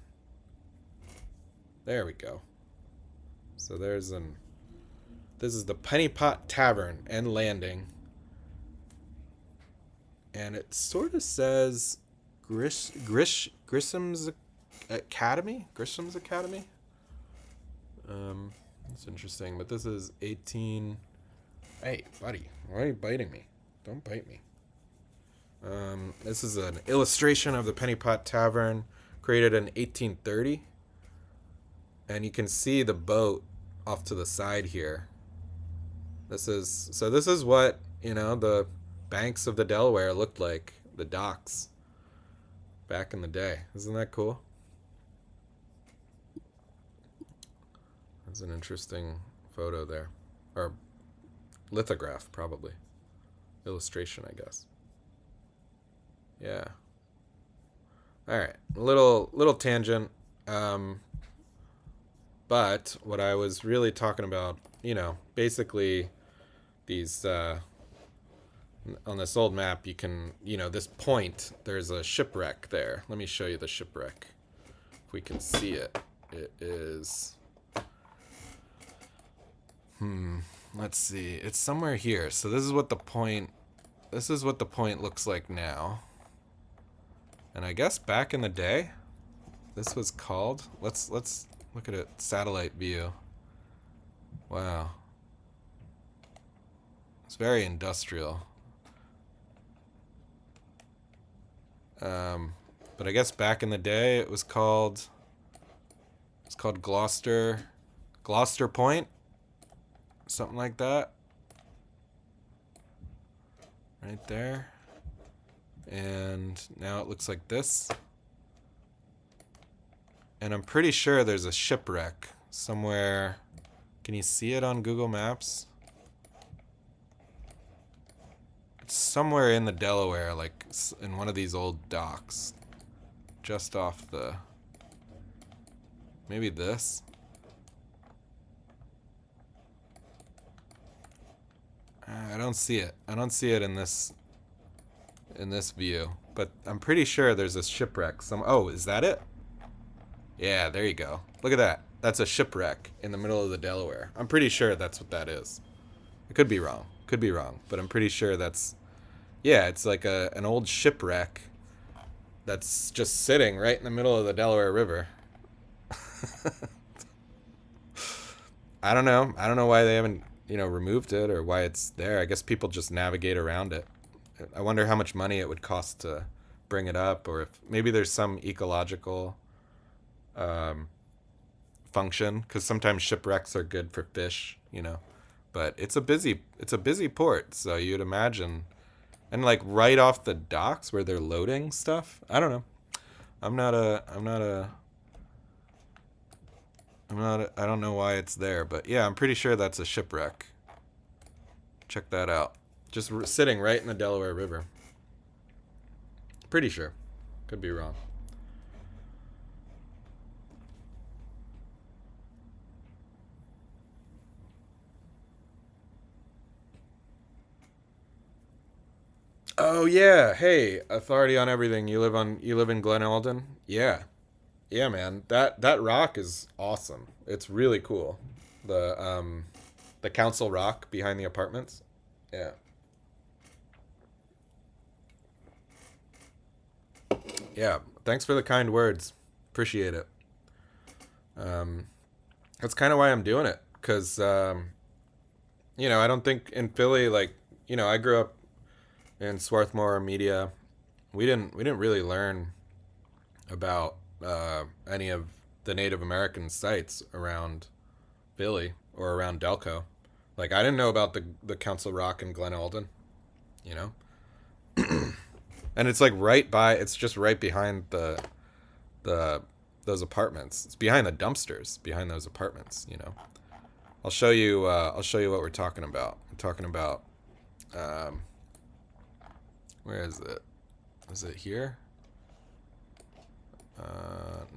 There we go. So this is the Penny Pot Tavern and Landing. And it sort of says Grissom's Academy? Grissom's Academy? That's interesting. But this is 18... Hey, buddy. Why are you biting me? Don't bite me. This is an illustration of the Penny Pot Tavern, created in 1830. And you can see the boat off to the side here. This is what, the banks of the Delaware looked like, the docks back in the day. Isn't that cool? That's an interesting photo there. Or lithograph, probably. Illustration, I guess. Yeah. Alright, a little tangent. But what I was really talking about, basically these, on this old map, you can, this point, there's a shipwreck there. Let me show you the shipwreck. If we can see it. It is, let's see. It's somewhere here. So this is what the point looks like now. And I guess back in the day, this was called, let's look at it, satellite view. Wow. It's very industrial. But I guess back in the day it was called Gloucester Point, something like that. Right there. And now it looks like this. And I'm pretty sure there's a shipwreck somewhere. Can you see it on Google Maps? It's somewhere in the Delaware, like in one of these old docks. Just off the... Maybe this? I don't see it. I don't see it in this view. But I'm pretty sure there's a shipwreck. Oh, is that it? Yeah, there you go. Look at that. That's a shipwreck in the middle of the Delaware. I'm pretty sure that's what that is. I could be wrong. But I'm pretty sure that's... Yeah, it's like an old shipwreck that's just sitting right in the middle of the Delaware River. I don't know. I don't know why they haven't, removed it or why it's there. I guess people just navigate around it. I wonder how much money it would cost to bring it up, or if maybe there's some ecological function, because sometimes shipwrecks are good for fish, but it's a busy port, so you'd imagine, and like right off the docks where they're loading stuff. I don't know. I don't know why it's there, but yeah, I'm pretty sure that's a shipwreck. Check that out. Just sitting right in the Delaware River. Pretty sure. Could be wrong. Oh yeah, hey, authority on everything. You live in Glen Alden? Yeah. Yeah, man. That rock is awesome. It's really cool. The council rock behind the apartments. Yeah. Yeah. Thanks for the kind words. Appreciate it. That's kind of why I'm doing it, cuz I don't think in Philly, like, I grew up in Swarthmore Media. We didn't really learn about any of the Native American sites around Philly or around Delco. Like, I didn't know about the Council Rock in Glen Alden, and it's like it's just right behind those apartments. It's behind the dumpsters behind those apartments. I'll show you what we're talking about. We're talking about where is it? Is it here?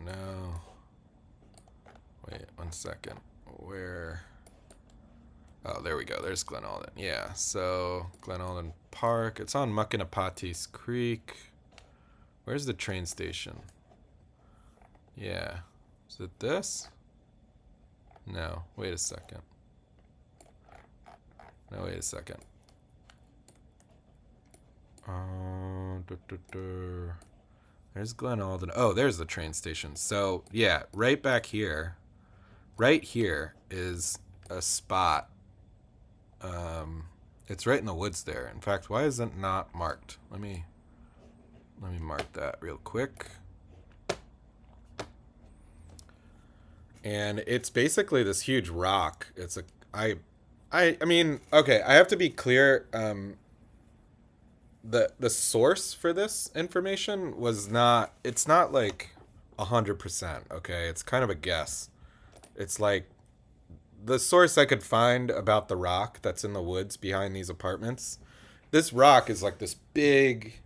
No. Wait, 1 second. Where? Oh, there we go. There's Glen Alden. Yeah, so Glen Alden Park. It's on Muckinapattis Creek. Where's the train station? Yeah. Is it this? No, wait a second. No, wait a second. There's Glen Alden. Oh, there's the train station. So, yeah, right back here. Right here is a spot. It's right in the woods there. In fact, why is it not marked? Let me mark that real quick. And it's basically this huge rock. It's a I mean, okay, I have to be clear. The source for this information was not. It's not like 100%. Okay, it's kind of a guess. It's like the source I could find about the rock that's in the woods behind these apartments. This rock is like this big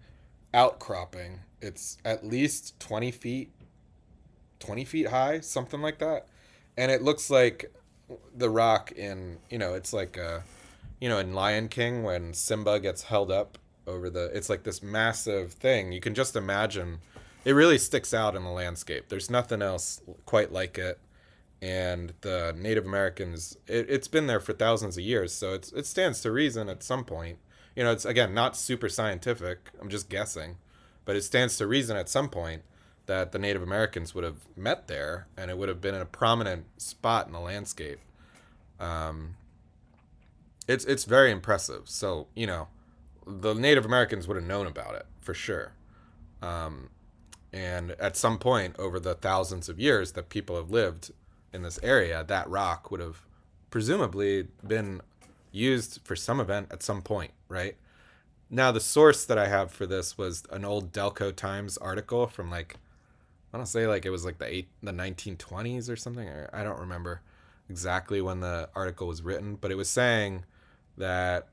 outcropping. It's at least 20 feet high, something like that. And it looks like the rock in, it's like, in Lion King when Simba gets held up over it's like this massive thing. You can just imagine it really sticks out in the landscape. There's nothing else quite like it. And the Native Americans, it's been there for thousands of years. So it stands to reason at some point. It's, again, not super scientific. I'm just guessing. But it stands to reason at some point that the Native Americans would have met there, and it would have been in a prominent spot in the landscape. It's very impressive. So, the Native Americans would have known about it for sure. And at some point over the thousands of years that people have lived in this area, that rock would have presumably been used for some event at some point, right? Now, the source that I have for this was an old Delco Times article from like, I want to say like it was like the 1920s or something. I don't remember exactly when the article was written, but it was saying that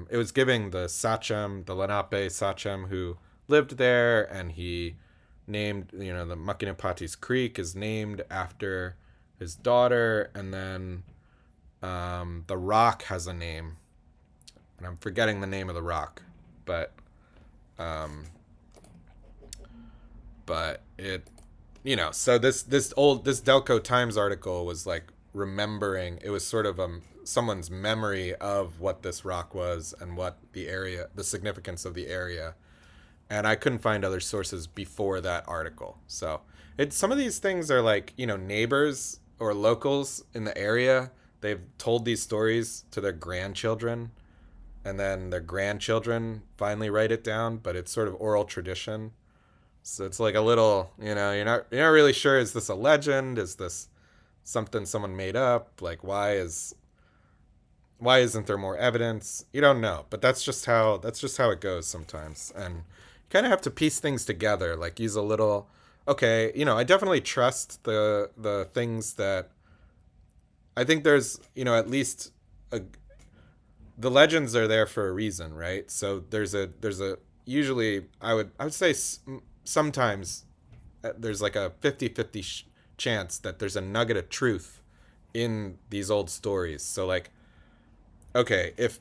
it was giving the Sachem, the Lenape Sachem who lived there, and he named, the Makinapati's Creek is named after his daughter, and then the rock has a name, and I'm forgetting the name of the rock, but it, so this Delco Times article was like remembering, it was sort of someone's memory of what this rock was and what the significance of the area. And I couldn't find other sources before that article. So some of these things are like, neighbors or locals in the area. They've told these stories to their grandchildren, and then their grandchildren finally write it down, but it's sort of oral tradition. So it's like a little, you're not really sure, is this a legend? Is this something someone made up? Like, why isn't there more evidence? You don't know, but that's just how it goes sometimes. And you kind of have to piece things together, like use a little, okay, I definitely trust the things that I think there's, at least the legends are there for a reason, right? So there's a usually I would say sometimes there's like a 50-50 chance that there's a nugget of truth in these old stories. So like, okay, if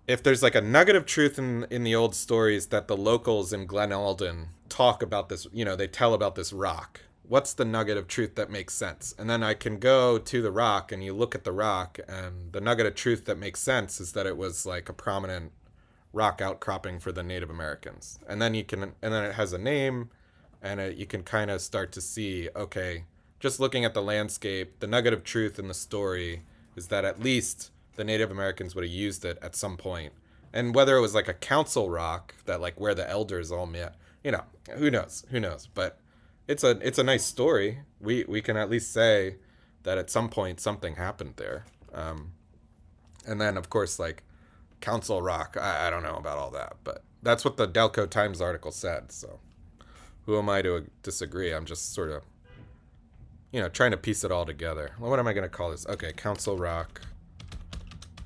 there's like a nugget of truth in the old stories that the locals in Glen Alden talk about this, they tell about this rock, what's the nugget of truth that makes sense? And then I can go to the rock, and you look at the rock, and the nugget of truth that makes sense is that it was like a prominent rock outcropping for the Native Americans. And then it has a name, and you can kind of start to see, okay, just looking at the landscape, the nugget of truth in the story is that at least the Native Americans would have used it at some point. And whether it was like a council rock that like where the elders all met, who knows? But it's a nice story. We can at least say that at some point something happened there. And then of course, like council rock, I don't know about all that, but that's what the Delco Times article said. So who am I to disagree? I'm just sort of, trying to piece it all together. What am I going to call this? Okay, council rock.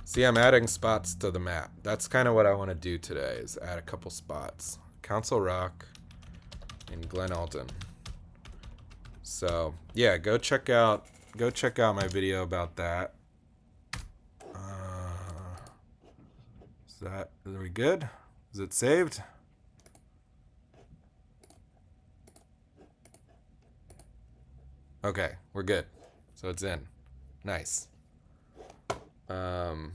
See, I'm adding spots to the map. That's kind of what I want to do today, is add a couple spots. Council Rock in Glen Alden. So, yeah, go check out my video about that. Are we good? Is it saved? Okay, we're good. So it's in. Nice. Um,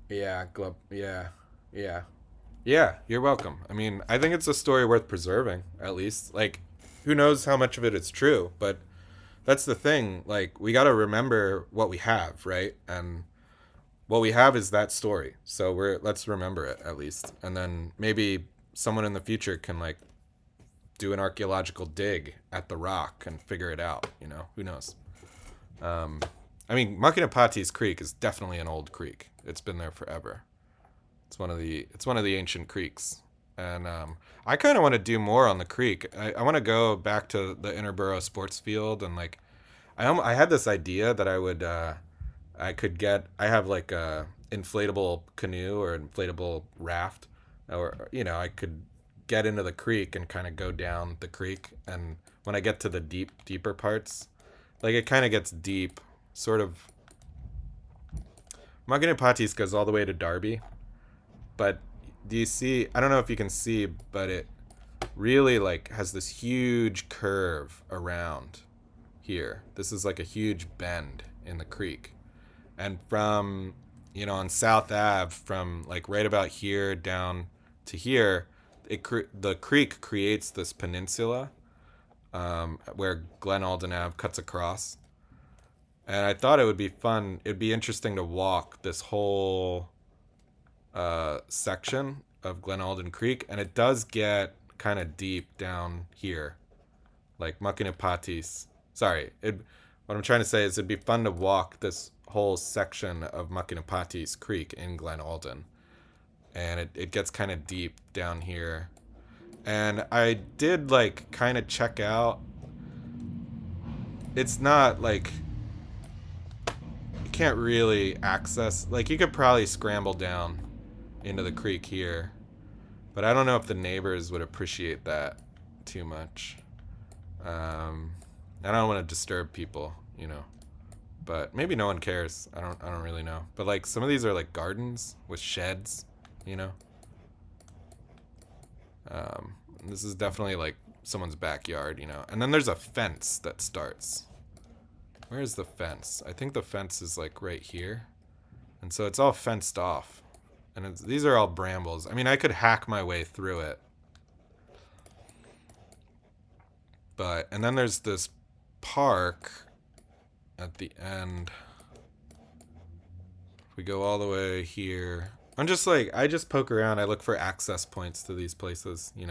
yeah, yeah. Yeah, you're welcome. I mean, I think it's a story worth preserving, at least. Like, who knows how much of it is true, but that's the thing. Like, we got to remember what we have, right? And what we have is that story. So let's remember it at least. And then maybe someone in the future can like do an archaeological dig at the rock and figure it out, you know? Who knows? Um, I mean, Makinapati's Creek is definitely an old creek. It's been there forever. It's one of the ancient creeks, and I kind of want to do more on the creek. I want to go back to the Interborough sports field and like I had this idea that I could get. I have like a inflatable canoe or inflatable raft, or I could get into the creek and kind of go down the creek. And when I get to the deeper parts, like it kind of gets deep, sort of. Maganapatis goes all the way to Darby, but do you see? I don't know if you can see, but it really like has this huge curve around here. This is like a huge bend in the creek, and from on South Ave, from like right about here down to here, the creek creates this peninsula where Glen Alden Ave cuts across. And I thought it would be fun. It'd be interesting to walk this whole section of Glen Alden Creek, and it does get kind of deep down here, like Makinapatis. Sorry, what I'm trying to say is it'd be fun to walk this whole section of Makinapatis Creek in Glen Alden, and it gets kind of deep down here. And I did like kind of check out. It's not like you can't really access. Like you could probably scramble down into the creek here, but I don't know if the neighbors would appreciate that too much. I don't want to disturb people, but maybe no one cares. I don't really know. But like some of these are like gardens with sheds, you know. This is definitely like someone's backyard, And then there's a fence that starts. Where's the fence? I think the fence is like right here, and so it's all fenced off. And these are all brambles. I mean, I could hack my way through it. And then there's this park at the end. If we go all the way here. I just poke around. I look for access points to these places, And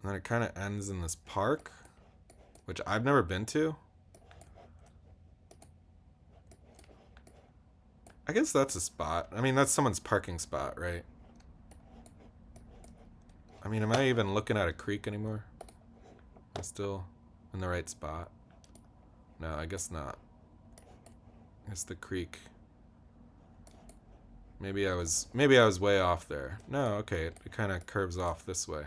then it kind of ends in this park, which I've never been to. I guess that's a spot. I mean, that's someone's parking spot, right? I mean, am I even looking at a creek anymore? Am I still in the right spot? No, I guess not. I guess the creek. Maybe I was way off there. No, okay, it kind of curves off this way.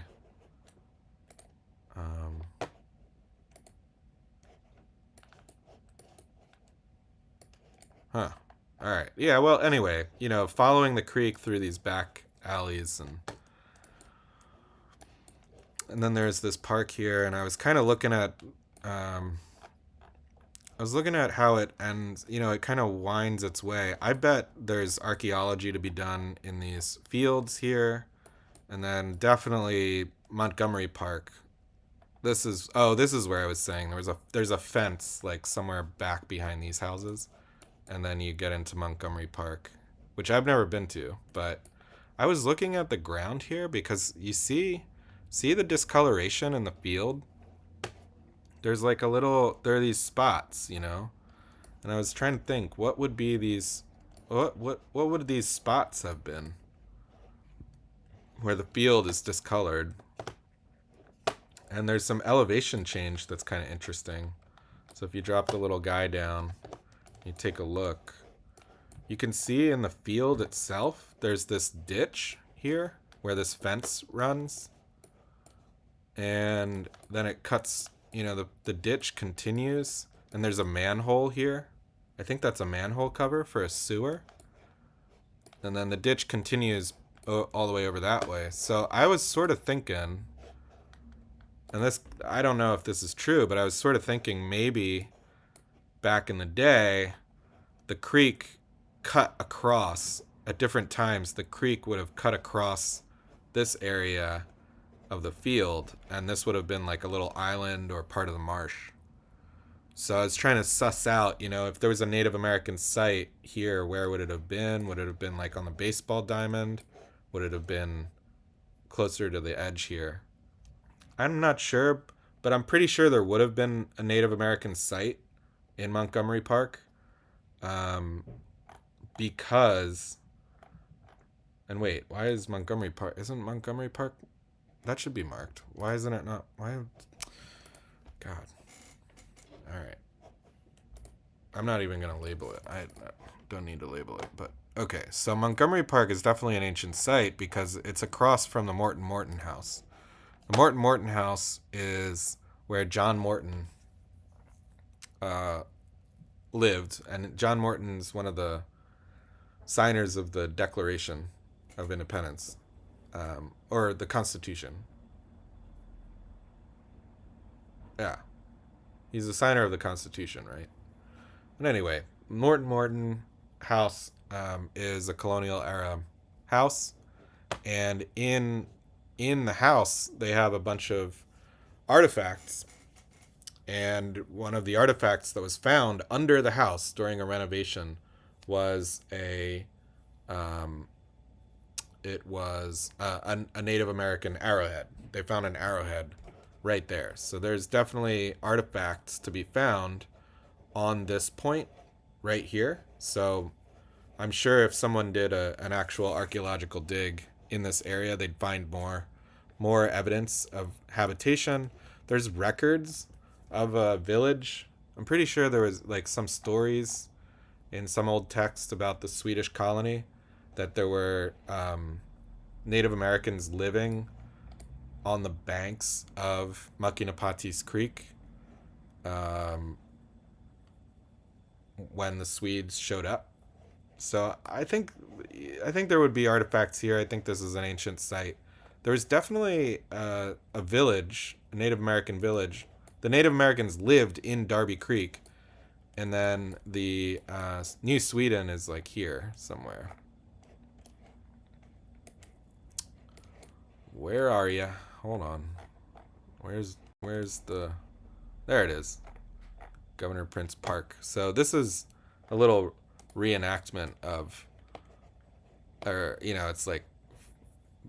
Huh. All right. Yeah, well, anyway, following the creek through these back alleys and then there's this park here, and I was kind of looking at how it ends, it kind of winds its way. I bet there's archaeology to be done in these fields here, and then definitely Montgomery Park. This is where I was saying there's a fence like somewhere back behind these houses. And then you get into Montgomery Park, which I've never been to. But I was looking at the ground here because you see the discoloration in the field? There's like there are these spots, And I was trying to think, what would be these, what would these spots have been? Where the field is discolored. And there's some elevation change that's kind of interesting. So if you drop the little guy down, you take a look, you can see in the field itself there's this ditch here where this fence runs, and then it cuts you know, the ditch continues, and there's a manhole here. I think that's a manhole cover for a sewer. And then the ditch continues all the way over that way. So I was sort of thinking, and this, I don't know if this is true, but I was sort of thinking maybe back in the day, the creek cut across at different times. The creek would have cut across this area of the field, and this would have been like a little island or part of the marsh. So I was trying to suss out, you know, if there was a Native American site here, where would it have been? Would it have been like on the baseball diamond? Would it have been closer to the edge here? I'm not sure, but I'm pretty sure there would have been a Native American site in Montgomery Park. Because, and wait, why is Montgomery Park, isn't Montgomery Park, that should be marked. Why isn't it not, why, God. All right. I'm not even going to label it. I don't need to label it, but okay. So Montgomery Park is definitely an ancient site because it's across from the Morton house. The Morton house is where John Morton lived, and John Morton's one of the signers of the Declaration of Independence, or the Constitution. Yeah. He's a signer of the Constitution, right? But anyway, Morton house is a colonial era house, and in the house they have a bunch of artifacts. And one of the artifacts that was found under the house during a renovation was a Native American arrowhead. They found an arrowhead right there. So there's definitely artifacts to be found on this point right here. So I'm sure if someone did an actual archaeological dig in this area, they'd find more evidence of habitation. There's records of a village. I'm pretty sure there was like some stories in some old text about the Swedish colony that there were Native Americans living on the banks of Makinapati's Creek when the Swedes showed up. So I think there would be artifacts here. I think this is an ancient site. There was definitely a village, a Native American village. The Native Americans lived in Darby Creek, and then the New Sweden is like here somewhere. Where are you? Hold on. Where's the... There it is. Governor Prince Park. So this is a little reenactment of, or, you know, it's like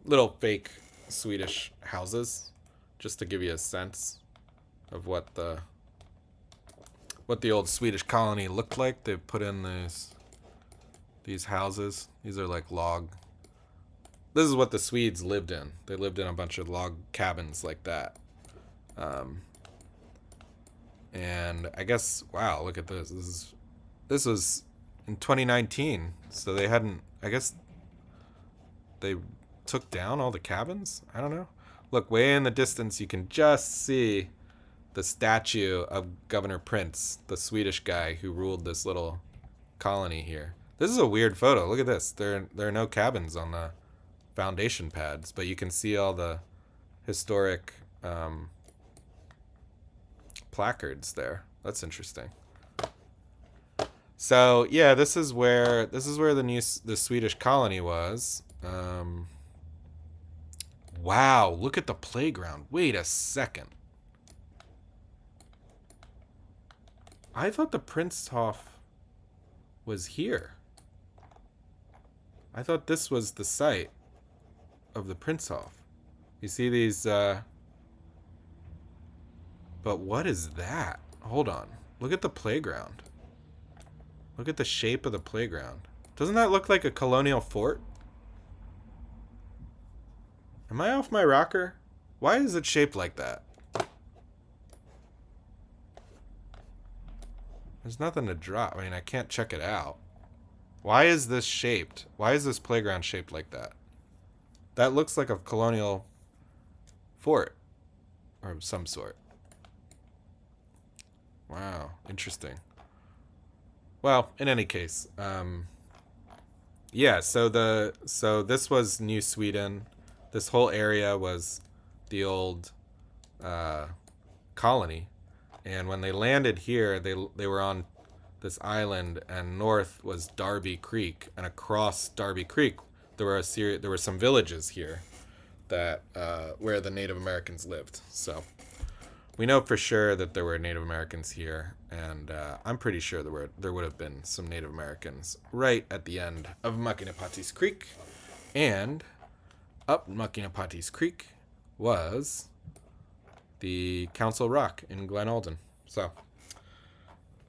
little fake Swedish houses, just to give you a sense of what the old Swedish colony looked like. They put in these houses. These are like log. This is what the Swedes lived in. They lived in a bunch of log cabins like that. And I guess, wow, look at this. This was in 2019, so they hadn't, I guess they took down all the cabins? I don't know. Look, way in the distance, you can just see the statue of Governor Prince, the Swedish guy who ruled this little colony here. This is a weird photo. Look at this. There are no cabins on the foundation pads, but you can see all the historic placards there. That's interesting. So yeah, this is where the Swedish colony was. Wow, look at the playground. Wait a second. I thought the Prinzhof was here. I thought this was the site of the Prinzhof. You see these, but what is that? Hold on. Look at the playground. Look at the shape of the playground. Doesn't that look like a colonial fort? Am I off my rocker? Why is it shaped like that? There's nothing to drop. I mean, I can't check it out. Why is this shaped? Why is this playground shaped like that? That looks like a colonial fort of some sort. Wow, interesting. Well, in any case, yeah. So this was New Sweden. This whole area was the old uh, colony, and when they landed here, they were on this island, and north was Darby Creek, and across Darby Creek there were some villages here that where the Native Americans lived. So we know for sure that there were Native Americans here, and I'm pretty sure there would have been some Native Americans right at the end of Makinapatis Creek, and up Makinapatis Creek was the Council Rock in Glen Alden. So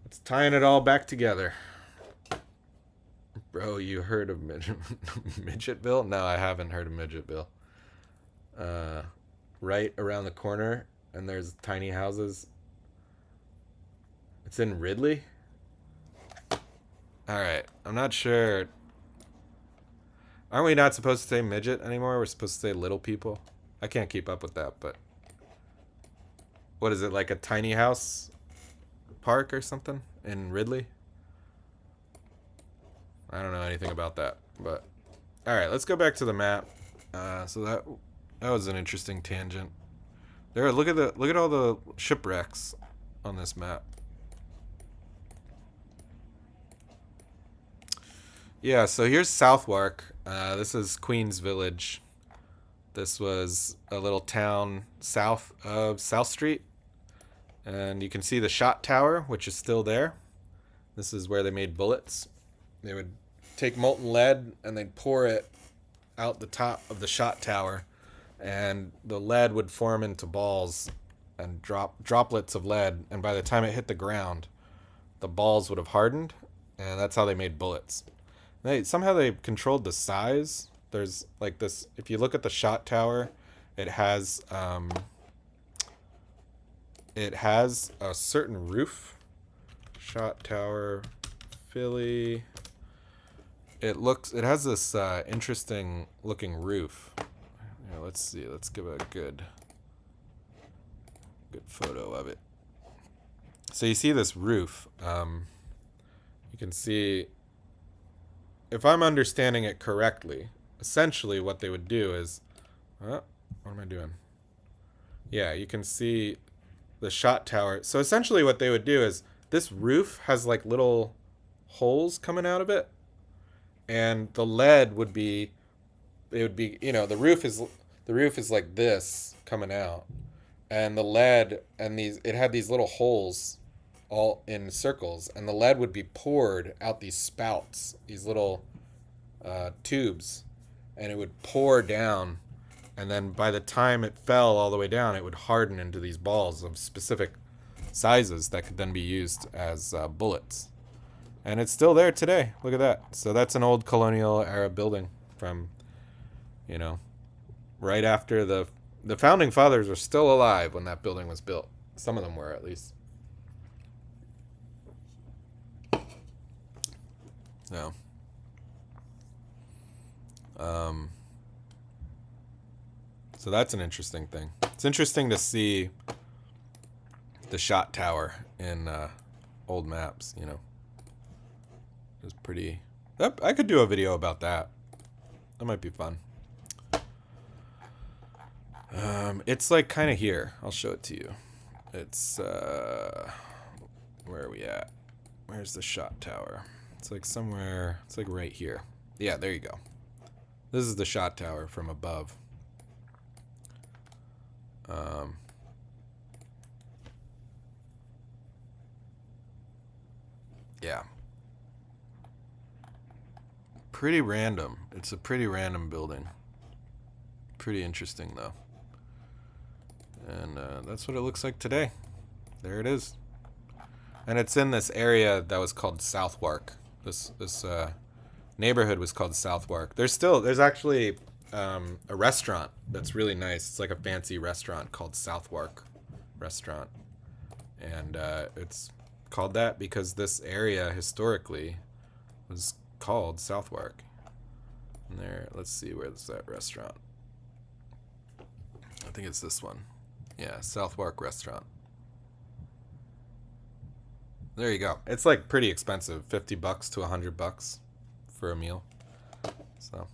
it's tying it all back together. Bro, you heard of Midgetville? No, I haven't heard of Midgetville. Right around the corner, and there's tiny houses. It's in Ridley? Alright, I'm not sure. Aren't we not supposed to say midget anymore? We're supposed to say little people? I can't keep up with that, but... What is it, like a tiny house park or something in Ridley? I don't know anything about that, but... Alright, let's go back to the map. So that was an interesting tangent. There, look at all the shipwrecks on this map. Yeah, so here's Southwark. This is Queens Village. This was a little town south of South Street. And you can see the shot tower, which is still there. This is where they made bullets. They would take molten lead and they'd pour it out the top of the shot tower, and the lead would form into balls and droplets of lead, and by the time it hit the ground, the balls would have hardened, and that's how they made bullets. Somehow they controlled the size. There's like this, if you look at the shot tower, it has a certain roof. Shot tower, Philly. It has this interesting looking roof. Yeah, let's see. Let's give a good photo of it. So you see this roof. You can see, if I'm understanding it correctly, essentially what they would do is, what am I doing? Yeah, you can see the shot tower. So essentially what they would do is, this roof has like little holes coming out of it, and the lead would be, the roof is like this coming out, and the lead, and it had these little holes all in circles, and the lead would be poured out these spouts, these little tubes, and it would pour down, and then by the time it fell all the way down, it would harden into these balls of specific sizes that could then be used as bullets. And it's still there today. Look at that. So that's an old colonial era building from, right after the founding fathers were still alive when that building was built. Some of them were, at least. No. So that's an interesting thing. It's interesting to see the shot tower in old maps, It's pretty... I could do a video about that. That might be fun. It's like kind of here. I'll show it to you. It's... where are we at? Where's the shot tower? It's like somewhere... It's like right here. Yeah, there you go. This is the shot tower from above. Yeah. Pretty random. It's a pretty random building. Pretty interesting, though. And that's what it looks like today. There it is. And it's in this area that was called Southwark. This neighborhood was called Southwark. There's actually a restaurant that's really nice. It's like a fancy restaurant called Southwark Restaurant. And it's called that because this area historically was called Southwark. And there, let's see, where's that restaurant? I think it's this one. Yeah, Southwark Restaurant. There you go. It's like pretty expensive, $50 to $100 for a meal. So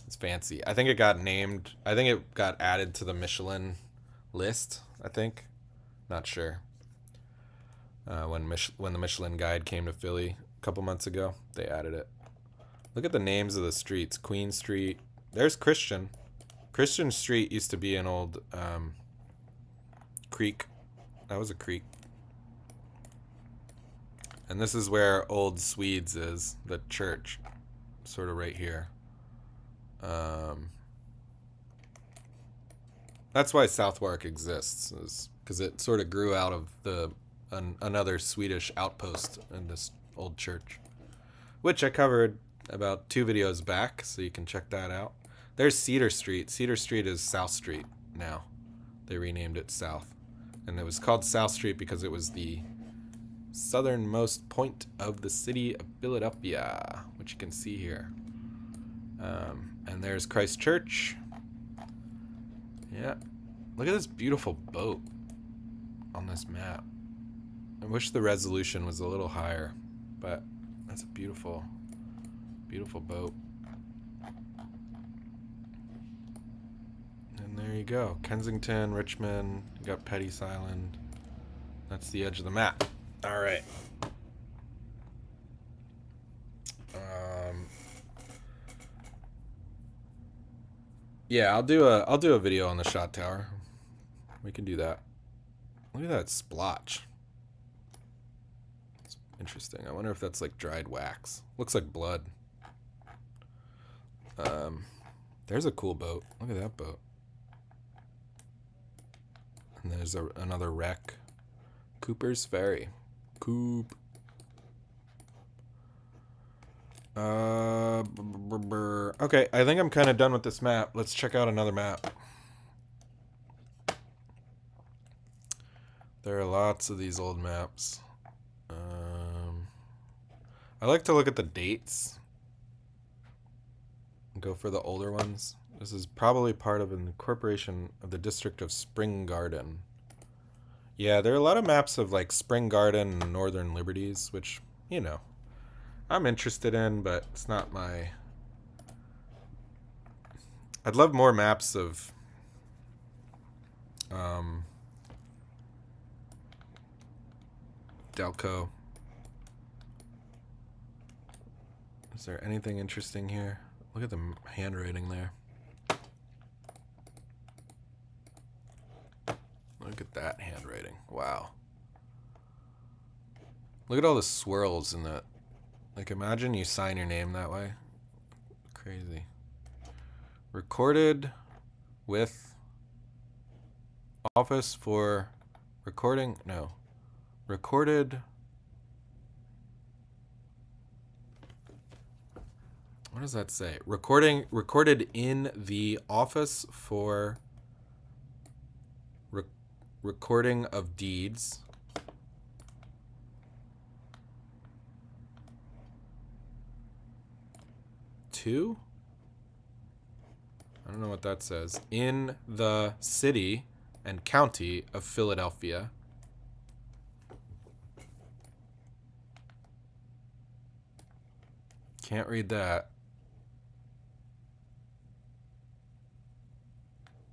it's fancy. I think it got named. I think it got added to the Michelin list. I think, not sure. When the Michelin Guide came to Philly a couple months ago, they added it. Look at the names of the streets. Queen Street. There's Christian. Christian Street used to be an old creek. That was a creek. And this is where Old Swedes is, the church, sort of right here. That's why Southwark exists, is because it sort of grew out of another Swedish outpost in this old church, which I covered about 2 videos back, so you can check that out. There's Cedar Street. Cedar Street is South Street now. They renamed it South. And it was called South Street because it was the southernmost point of the city of Philadelphia, which you can see here. And there's Christ Church. Yeah. Look at this beautiful boat on this map. I wish the resolution was a little higher, but that's a beautiful, beautiful boat. And there you go. Kensington, Richmond, you got Petty's Island. That's the edge of the map. All right. Yeah, I'll do a video on the shot tower. We can do that. Look at that splotch. It's interesting. I wonder if that's like dried wax. Looks like blood. There's a cool boat. Look at that boat. And there's another wreck. Cooper's Ferry. Coop. Okay, I think I'm kind of done with this map. Let's check out another map. There are lots of these old maps. I like to look at the dates. Go for the older ones. This is probably part of an incorporation of the district of Spring Garden. Yeah, there are a lot of maps of like Spring Garden and Northern Liberties, which, you know, I'm interested in, but it's not my... I'd love more maps of Delco. Is there anything interesting here? Look at the handwriting there. Look at that handwriting. Wow. Look at all the swirls in that. Like, imagine you sign your name that way. Crazy. Recorded with office for recording. No. Recorded. What does that say? Recorded in the office for recording of deeds. Two? I don't know what that says. In the city and county of Philadelphia. Can't read that.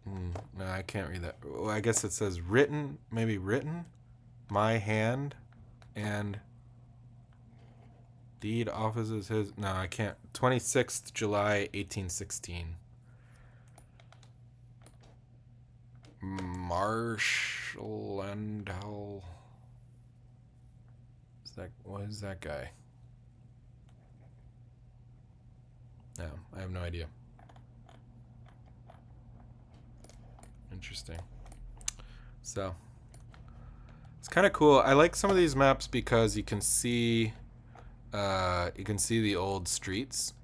No, I can't read that. Well, I guess it says written, maybe written, my hand, and deed offices his. No, I can't. 26th July 1816. Marshall. What is that guy? No, I have no idea. Interesting. So it's kind of cool. I like some of these maps because you can see the old streets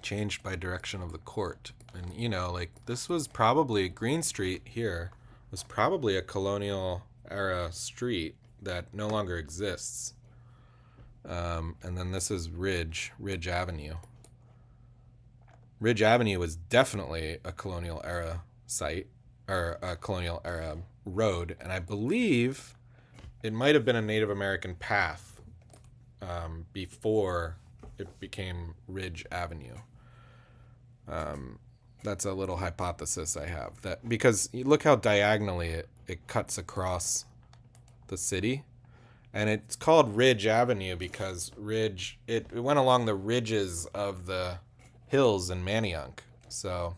changed by direction of the court. And you know, like this was probably Green Street here was probably a colonial era street that no longer exists. And then this is Ridge Avenue. Ridge Avenue was definitely a colonial era site, or a colonial era road, and I believe it might have been a Native American path before it became Ridge Avenue. That's a little hypothesis I have, that because you look how diagonally it cuts across the city, and it's called Ridge Avenue because it went along the ridges of the hills in Manayunk. So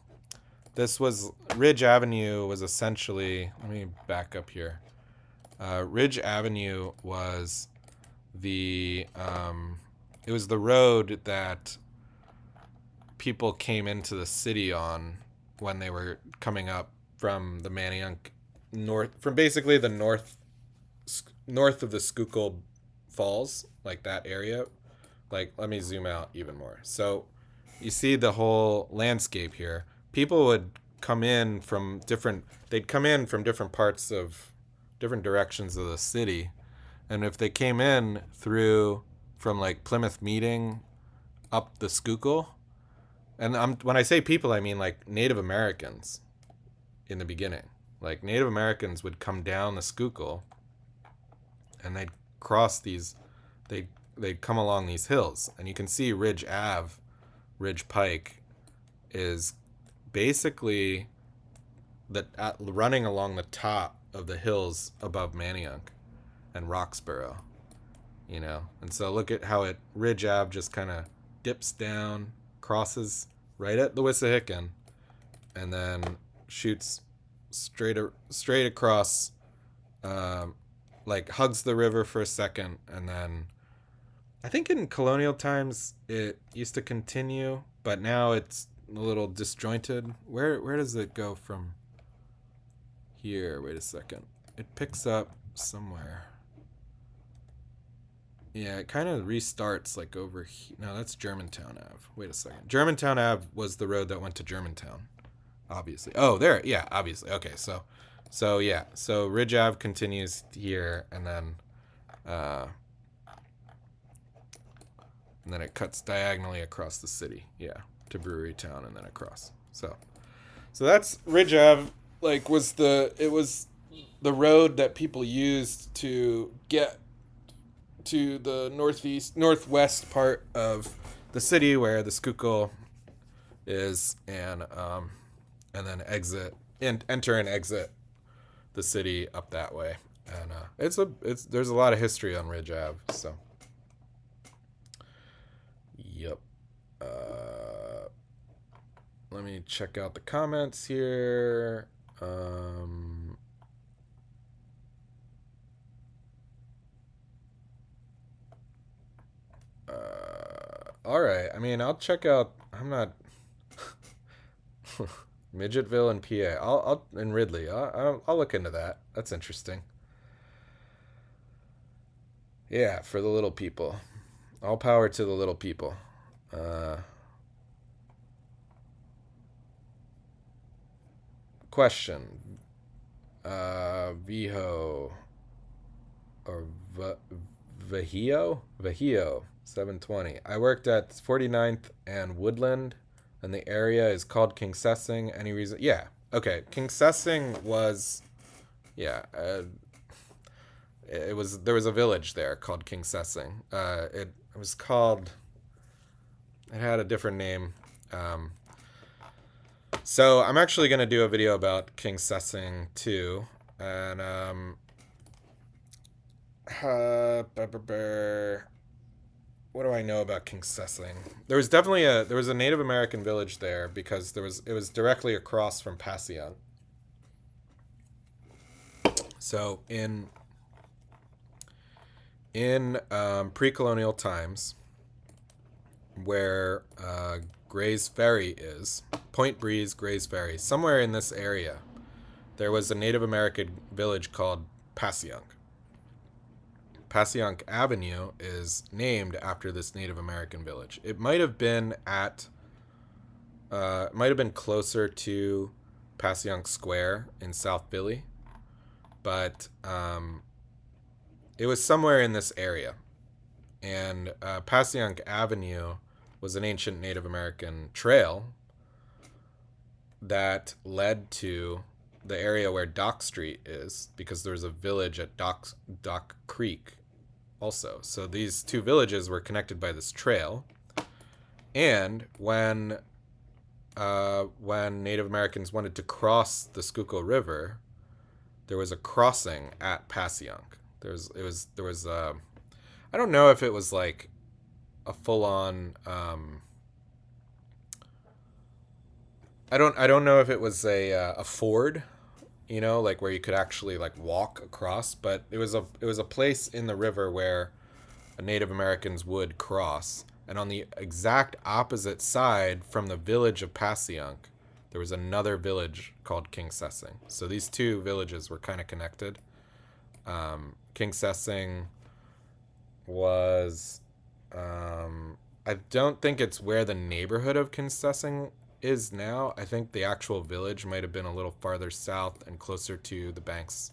this was Ridge Avenue was essentially, let me back up here. Ridge Avenue was it was the road that people came into the city on when they were coming up from the Manayunk from basically the north of the Schuylkill Falls, like that area. Like, let me zoom out even more. So you see the whole landscape here. People would come in from different parts of different directions of the city. And if they came in from like Plymouth Meeting up the Schuylkill, and when I say people, I mean like Native Americans in the beginning. Like Native Americans would come down the Schuylkill and they'd cross they'd come along these hills. And you can see Ridge Pike is basically running along the top of the hills above Manayunk and Roxborough, And so look at how Ridge Ave just kind of dips down, crosses right at the Wissahickon, and then shoots straight across, like hugs the river for a second, and then I think in colonial times it used to continue, but now it's a little disjointed. Where does it go from here? Wait a second. It picks up somewhere. Yeah, it kind of restarts like over here. No, that's Germantown Ave. Wait a second. Germantown Ave was the road that went to Germantown, obviously. Oh, there. Yeah, obviously. Okay, so yeah. So Ridge Ave continues here, and then it cuts diagonally across the city. Yeah, to Brewery Town and then across. So that's Ridge Ave. Like, it was the road that people used to get to the northwest part of the city where the Schuylkill is, and then enter and exit the city up that way. And there's a lot of history on Ridge Ave. So, yep. Let me check out the comments here. All right. I mean, I'll check out. I'm not Midgetville and PA. I'll in Ridley. I'll look into that. That's interesting. Yeah, for the little people. All power to the little people. Question. Viho or Vahio 720. I worked at 49th and Woodland, and the area is called Kingsessing. Any reason? Yeah. Okay. Kingsessing was, yeah. There was a village there called Kingsessing. It was called. It had a different name. So I'm actually gonna do a video about Kingsessing too, and what do I know about Kingsessing? There was definitely a Native American village there because it was directly across from Passyunk. So in pre-colonial times, where Gray's Ferry is, Point Breeze, Gray's Ferry, somewhere in this area, there was a Native American village called Passyunk. Passyunk Avenue is named after this Native American village. It might have been closer to Passyunk Square in South Philly, but it was somewhere in this area. And Passyunk Avenue was an ancient Native American trail that led to the area where Dock Street is, because there's a village at Dock Creek also. So these two villages were connected by this trail. And when Native Americans wanted to cross the Schuylkill River, there was a crossing at Passyunk. I don't know if it was like a full on I don't know if it was a ford, you know, like where you could actually like walk across, but it was a place in the river where Native Americans would cross. And on the exact opposite side from the village of Passyunk, there was another village called Kingsessing. So these two villages were kind of connected. Kingsessing was, I don't think it's where the neighborhood of Kingsessing is now. I think the actual village might have been a little farther south and closer to the banks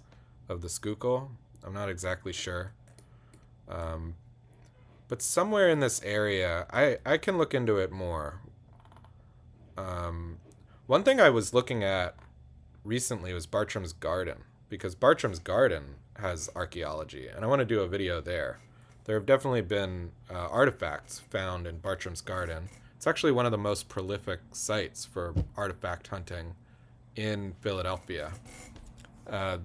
of the Schuylkill. I'm not exactly sure. But somewhere in this area, I can look into it more. One thing I was looking at recently was Bartram's Garden, because Bartram's Garden has archaeology, and I want to do a video there. There have definitely been artifacts found in Bartram's Garden. It's actually one of the most prolific sites for artifact hunting in Philadelphia. Not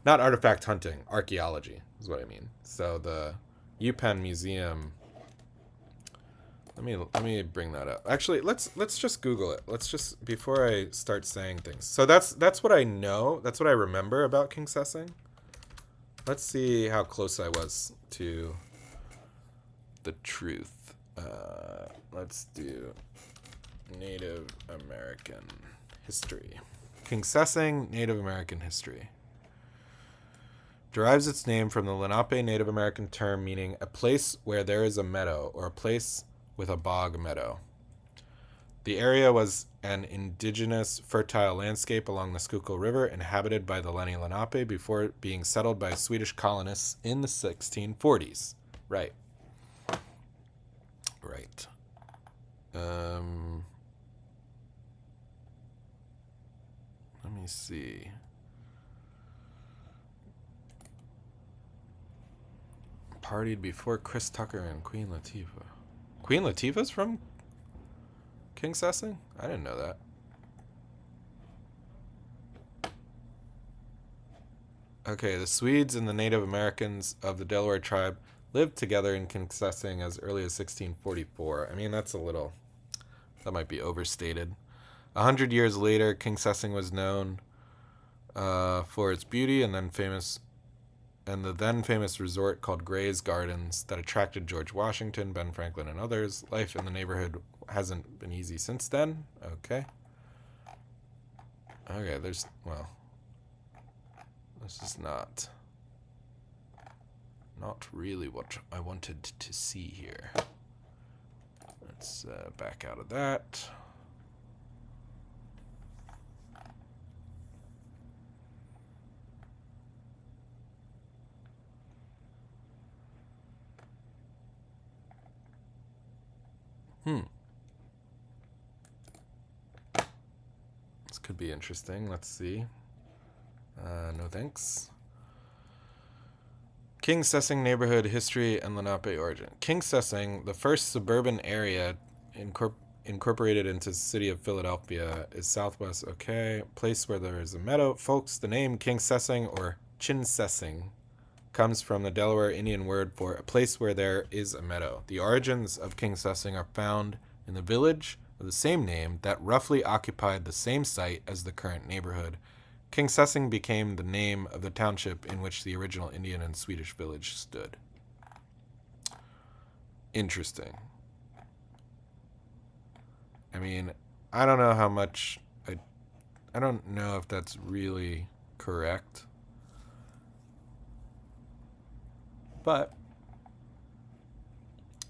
artifact hunting, archaeology is what I mean. So the UPenn Museum. Let me bring that up. Actually, let's just Google it. Let's just, before I start saying things. So that's what I know. That's what I remember about Kingsessing. Let's see how close I was to the truth. Let's do Native American history. Kingsessing, Native American history. Derives its name from the Lenape Native American term meaning a place where there is a meadow, or a place with a bog meadow. The area was an indigenous fertile landscape along the Schuylkill River inhabited by the Lenni Lenape before being settled by Swedish colonists in the 1640s. Right. Let me see. Partied before Chris Tucker and Queen Latifah. Queen Latifah's from Kingsessing? I didn't know that. Okay, the Swedes and the Native Americans of the Delaware tribe lived together in Kingsessing as early as 1644. I mean, that might be overstated. 100 years later, Kingsessing was known for its beauty and the then famous resort called Gray's Gardens that attracted George Washington, Ben Franklin, and others. Life in the neighborhood hasn't been easy since then. Okay, this is not really what I wanted to see here. Let's back out of that. This could be interesting. Let's see. No thanks. Kingsessing neighborhood history and Lenape origin. Kingsessing, the first suburban area incorporated into the city of Philadelphia, is southwest. Okay, place where there is a meadow. Folks, the name Kingsessing or Chinsessing comes from the Delaware Indian word for a place where there is a meadow. The origins of Kingsessing are found in the village of the same name that roughly occupied the same site as the current neighborhood. Kingsessing became the name of the township in which the original Indian and Swedish village stood. Interesting. I mean, I don't know how much... I don't know if that's really correct. But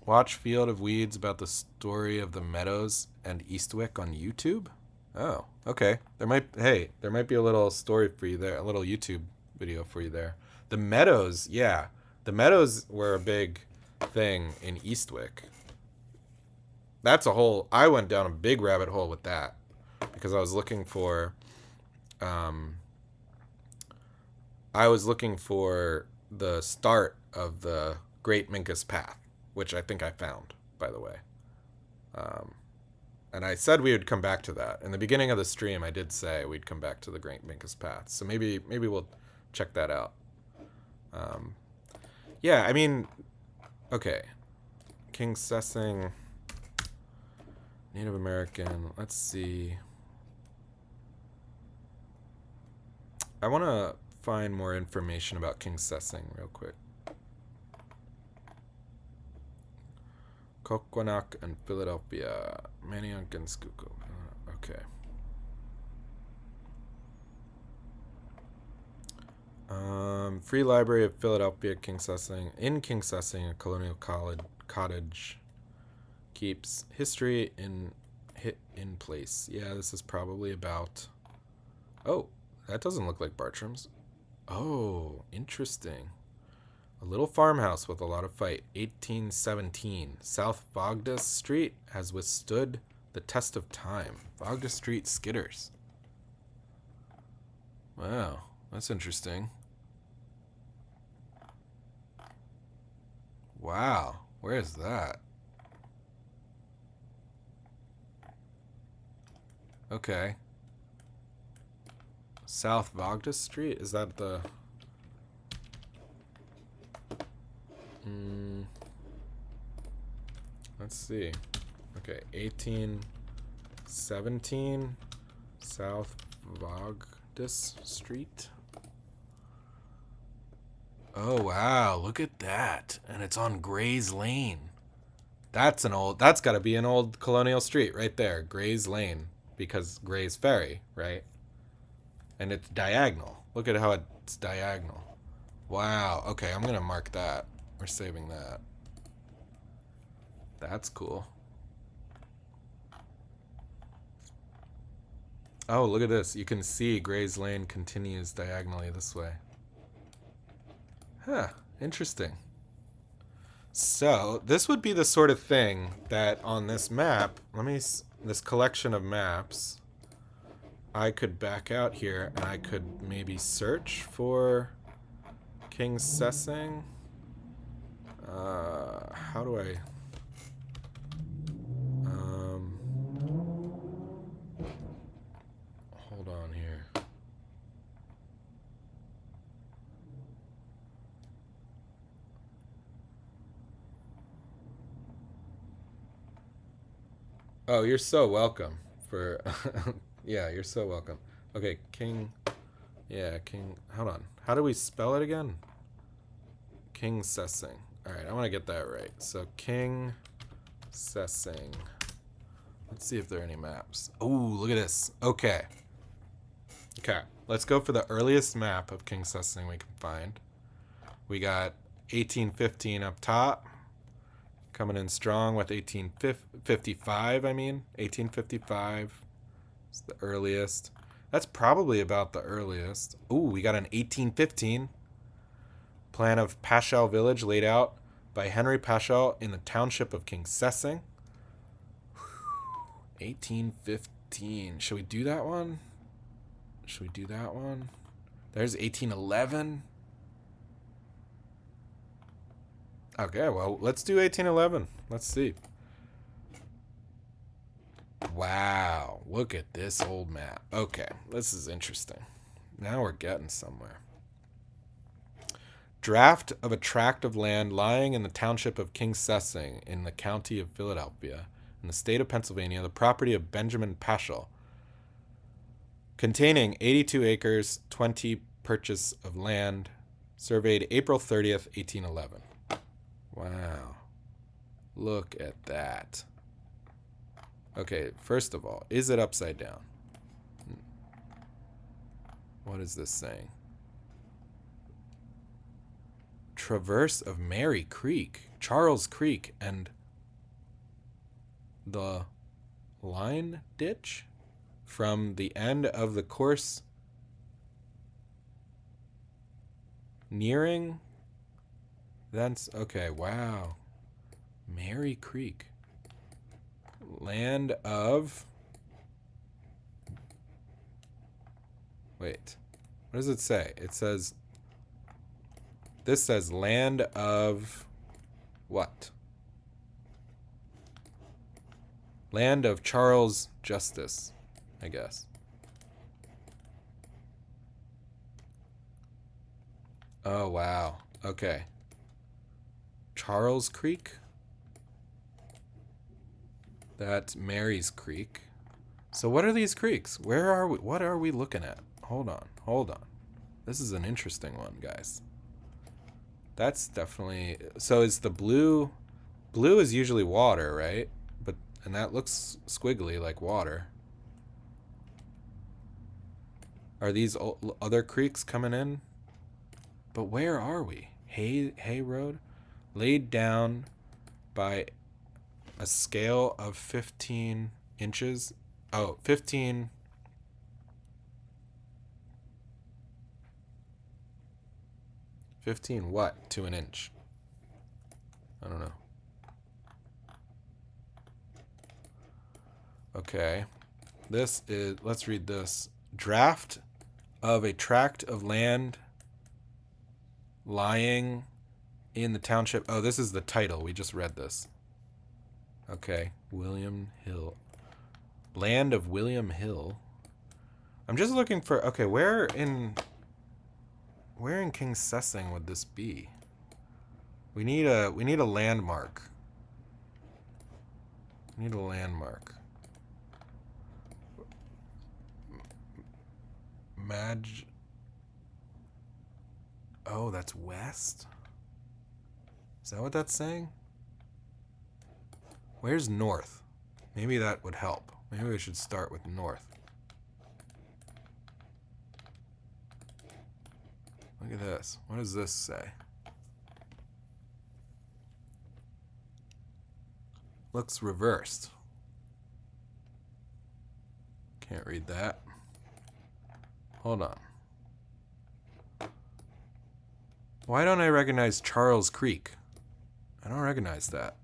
watch Field of Weeds about the story of the Meadows and Eastwick on YouTube. Oh, okay. There might be a little story for you there, a little YouTube video for you there. The Meadows, yeah. The Meadows were a big thing in Eastwick. I went down a big rabbit hole with that because I was looking for I was looking for the start of the Great Minkus Path, which I think I found, by the way. And I said we would come back to that. In the beginning of the stream, I did say we'd come back to the Great Minkus Path. So maybe we'll check that out. Yeah, I mean, okay. King Sessing, Native American, let's see. I want to find more information about King Sessing real quick. Coquanac and Philadelphia. Manioc and Schuylkill. Okay. Free Library of Philadelphia, King Sessing. In King Sessing, a colonial cottage keeps history in place. Yeah, this is probably about... Oh, that doesn't look like Bartram's. Oh, interesting. A little farmhouse with a lot of fight. 1817. South Vogdes Street has withstood the test of time. Vogdes Street Skitters. Wow, that's interesting. Wow, where is that? Okay. South Vogdes Street? Is that the... Let's see. Okay, 1817 South Vogdes Street. Oh wow, look at that. And it's on Gray's Lane. That's got to be an old colonial street right there, Gray's Lane, because Gray's Ferry, right? And it's diagonal. Look at how it's diagonal. Wow. Okay, I'm going to mark that. We're saving that. That's cool. Oh, look at this. You can see Gray's Lane continues diagonally this way. Huh. Interesting. So, this would be the sort of thing that on this map, this collection of maps, I could back out here and I could maybe search for King Sessing. How do I... hold on here. Oh, you're so welcome for... yeah, you're so welcome. Okay, King... Yeah, King... Hold on. How do we spell it again? King Sessing. Alright, I want to get that right. So, King Sessing. Let's see if there are any maps. Oh, look at this. Okay. Okay, let's go for the earliest map of King Sessing we can find. We got 1815 up top. Coming in strong with 1855, 1855 is the earliest. That's probably about the earliest. Ooh, we got an 1815 plan of Paschal Village laid out by Henry Paschal in the township of King Sessing. 1815. Should we do that one? Should we do that one? There's 1811. Okay, well, let's do 1811. Let's see. Wow, look at this old map. Okay, this is interesting. Now we're getting somewhere. Draft of a tract of land lying in the township of King Sessing in the county of Philadelphia, in the state of Pennsylvania, the property of Benjamin Paschal, containing 82 acres, 20 purchase of land, surveyed April 30th, 1811. Wow. Look at that. Okay, first of all, is it upside down? What is this saying? Traverse of Mary Creek, Charles Creek, and the line ditch from the end of the course nearing. That's okay. Wow. Mary Creek. Land of... Wait. What does it say? It says This says land of what? Land of Charles Justice, I guess. Oh, wow. Okay. Charles Creek? That's Mary's Creek. So what are these creeks? Where are we? What are we looking at? Hold on. Hold on. This is an interesting one, guys. That's definitely... So is the blue... Blue is usually water, right? And that looks squiggly like water. Are these other creeks coming in? But where are we? Hay Road? Laid down by a scale of 15 inches. Oh, 15... 15 what to an inch? I don't know. Okay. This is, let's read this. Draft of a tract of land lying in the township. Oh, this is the title. We just read this. Okay. William Hill. Land of William Hill. I'm just looking for, okay, where in King Sessing would this be? We need a landmark. We need a landmark. Oh, that's west? Is that what that's saying? Where's north? Maybe that would help. Maybe we should start with north. Look at this. What does this say? Looks reversed. Can't read that. Hold on. Why don't I recognize Charles Creek? I don't recognize that.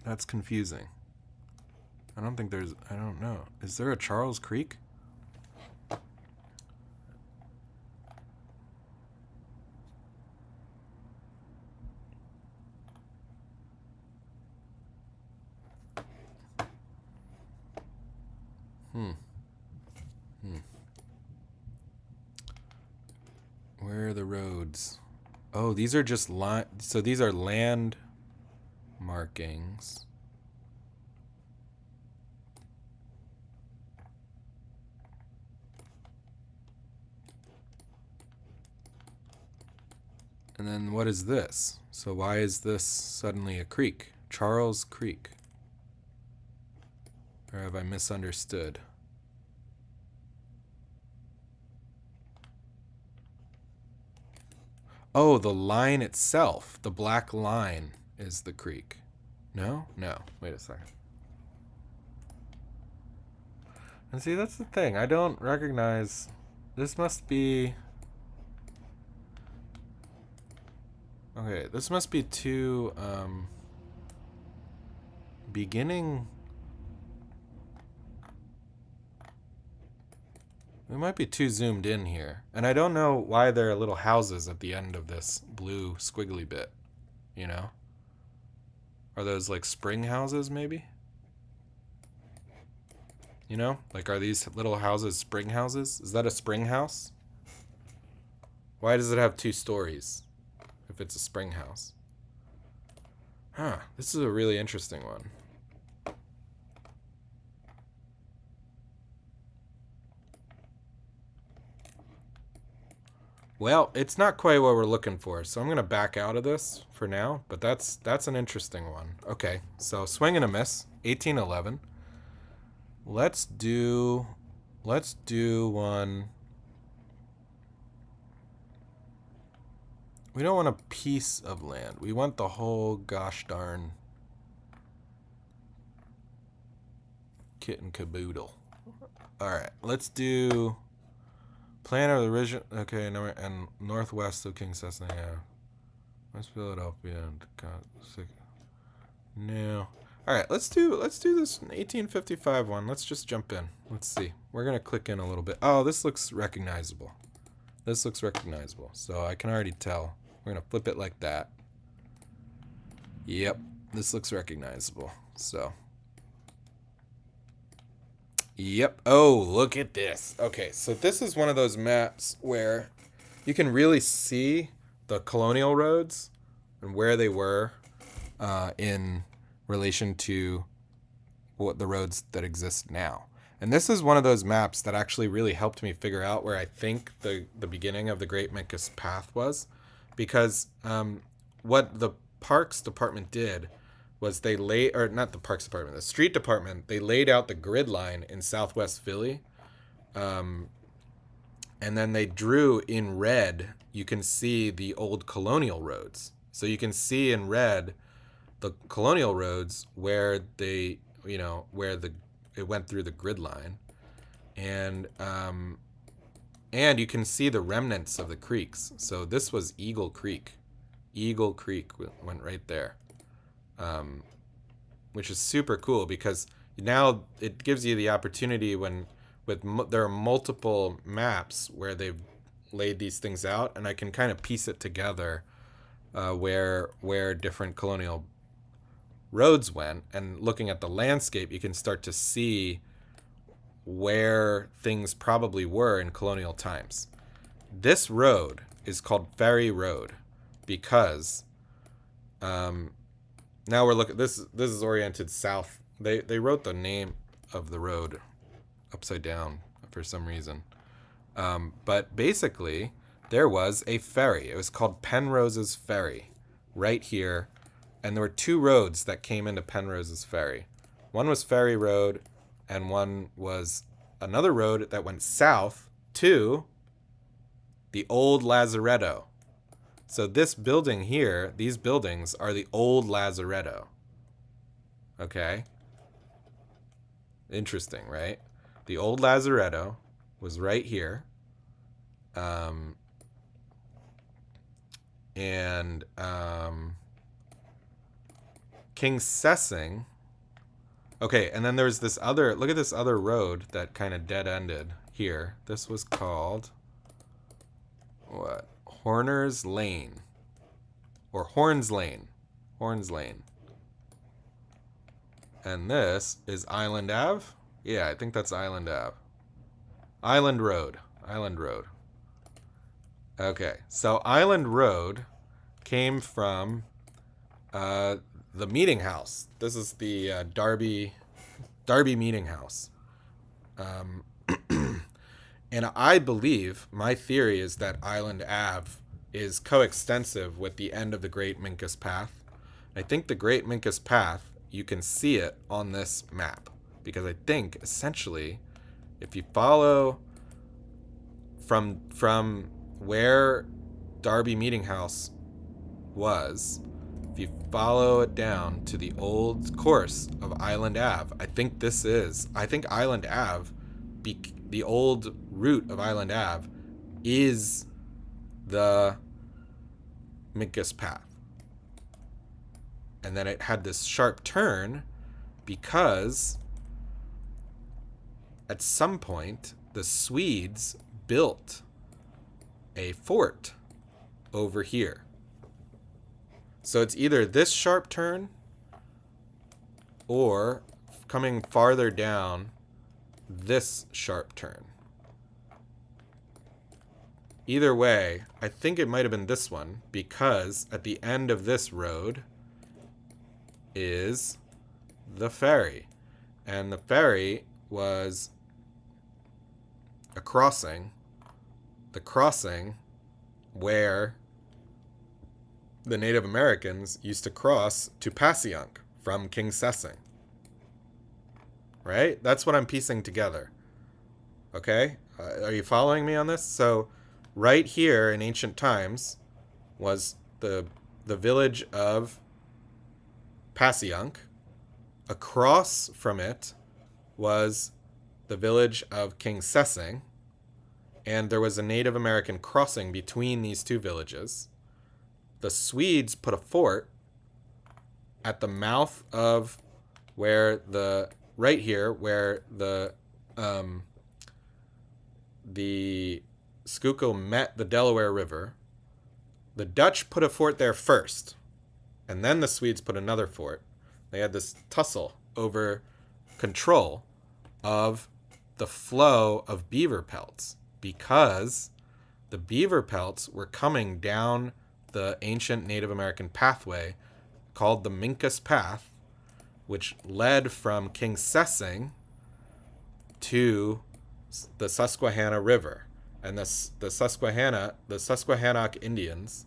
That's confusing. I don't think there's... I don't know. Is there a Charles Creek? Where are the roads? Oh, these are just so these are land markings. And then what is this? So why is this suddenly a creek? Charles Creek. Or have I misunderstood? Oh, the line itself, the black line is the creek. No? No. Wait a second. And see, that's the thing. I don't recognize... This must be... Okay, this must be too, beginning... We might be too zoomed in here. And I don't know why there are little houses at the end of this blue squiggly bit. You know? Are those like spring houses, maybe? You know? Like, are these little houses spring houses? Is that a spring house? Why does it have 2 stories if it's a spring house? Huh. This is a really interesting one. Well, it's not quite what we're looking for, so I'm going to back out of this for now, but that's an interesting one. Okay, so swing and a miss, 1811. Let's do one. We don't want a piece of land. We want the whole gosh darn kit and caboodle. All right, let's do plan of the region. Okay, and northwest of King Cessna. Yeah, West Philadelphia and no. All right, let's do this 1855 one. Let's just jump in. Let's see. We're gonna click in a little bit. Oh, this looks recognizable. This looks recognizable. So I can already tell. We're going to flip it like that. Yep, this looks recognizable. So, yep. Oh, look at this. Okay, so this is one of those maps where you can really see the colonial roads and where they were in relation to what the roads that exist now. And this is one of those maps that actually really helped me figure out where I think the beginning of the Great Minkus Path was, because what the Parks Department did was they laid, or not the Parks Department, the Street Department, they laid out the grid line in Southwest Philly, and then they drew in red, you can see the old colonial roads. So you can see in red the colonial roads where they, where it went through the grid line, and you can see the remnants of the creeks. So this was Eagle Creek. Eagle Creek went right there, which is super cool because now it gives you the opportunity there are multiple maps where they've laid these things out, and I can kind of piece it together where different colonial roads went, and looking at the landscape, you can start to see where things probably were in colonial times. This road is called Ferry Road because now we're looking. This is oriented south. They wrote the name of the road upside down for some reason, but basically there was a ferry. It was called Penrose's Ferry right here. And there were two roads that came into Penrose's Ferry. One was Ferry Road, and one was another road that went south to the old Lazaretto. So this building here, these buildings are the old Lazaretto. Okay? Interesting, right? The old Lazaretto was right here. King Sessing. Okay, and then there's this other, look at this other road that kind of dead-ended here. This was called, what? Horner's Lane. Or Horns Lane. Horns Lane. And this is Island Ave? Yeah, I think that's Island Ave. Island Road. Island Road. Okay, so Island Road came from the meeting house. This is the Darby meeting house. And I believe, my theory is that Island Ave is coextensive with the end of the Great Minkus Path. I think the Great Minkus Path, you can see it on this map. Because I think, essentially, if you follow from where Darby Meeting House was, if you follow it down to the old course of Island Ave, I think Island Ave, the old route of Island Ave, is the Minkus Path. And then it had this sharp turn because at some point the Swedes built a fort over here. So it's either this sharp turn or coming farther down this sharp turn. Either way, I think it might have been this one because at the end of this road is the ferry. And the ferry was a crossing. The crossing where the Native Americans used to cross to Passyunk from King Sessing. Right? That's what I'm piecing together. Okay? Are you following me on this? So right here in ancient times was the village of Passyunk. Across from it was the village of King Sessing. And there was a Native American crossing between these two villages. The Swedes put a fort at the mouth of where right here, where the Schuylkill met the Delaware River. The Dutch put a fort there first, and then the Swedes put another fort. They had this tussle over control of the flow of beaver pelts because the beaver pelts were coming down the ancient Native American pathway called the Minkus Path, which led from King Sessing to the Susquehanna River. And the Susquehannock Indians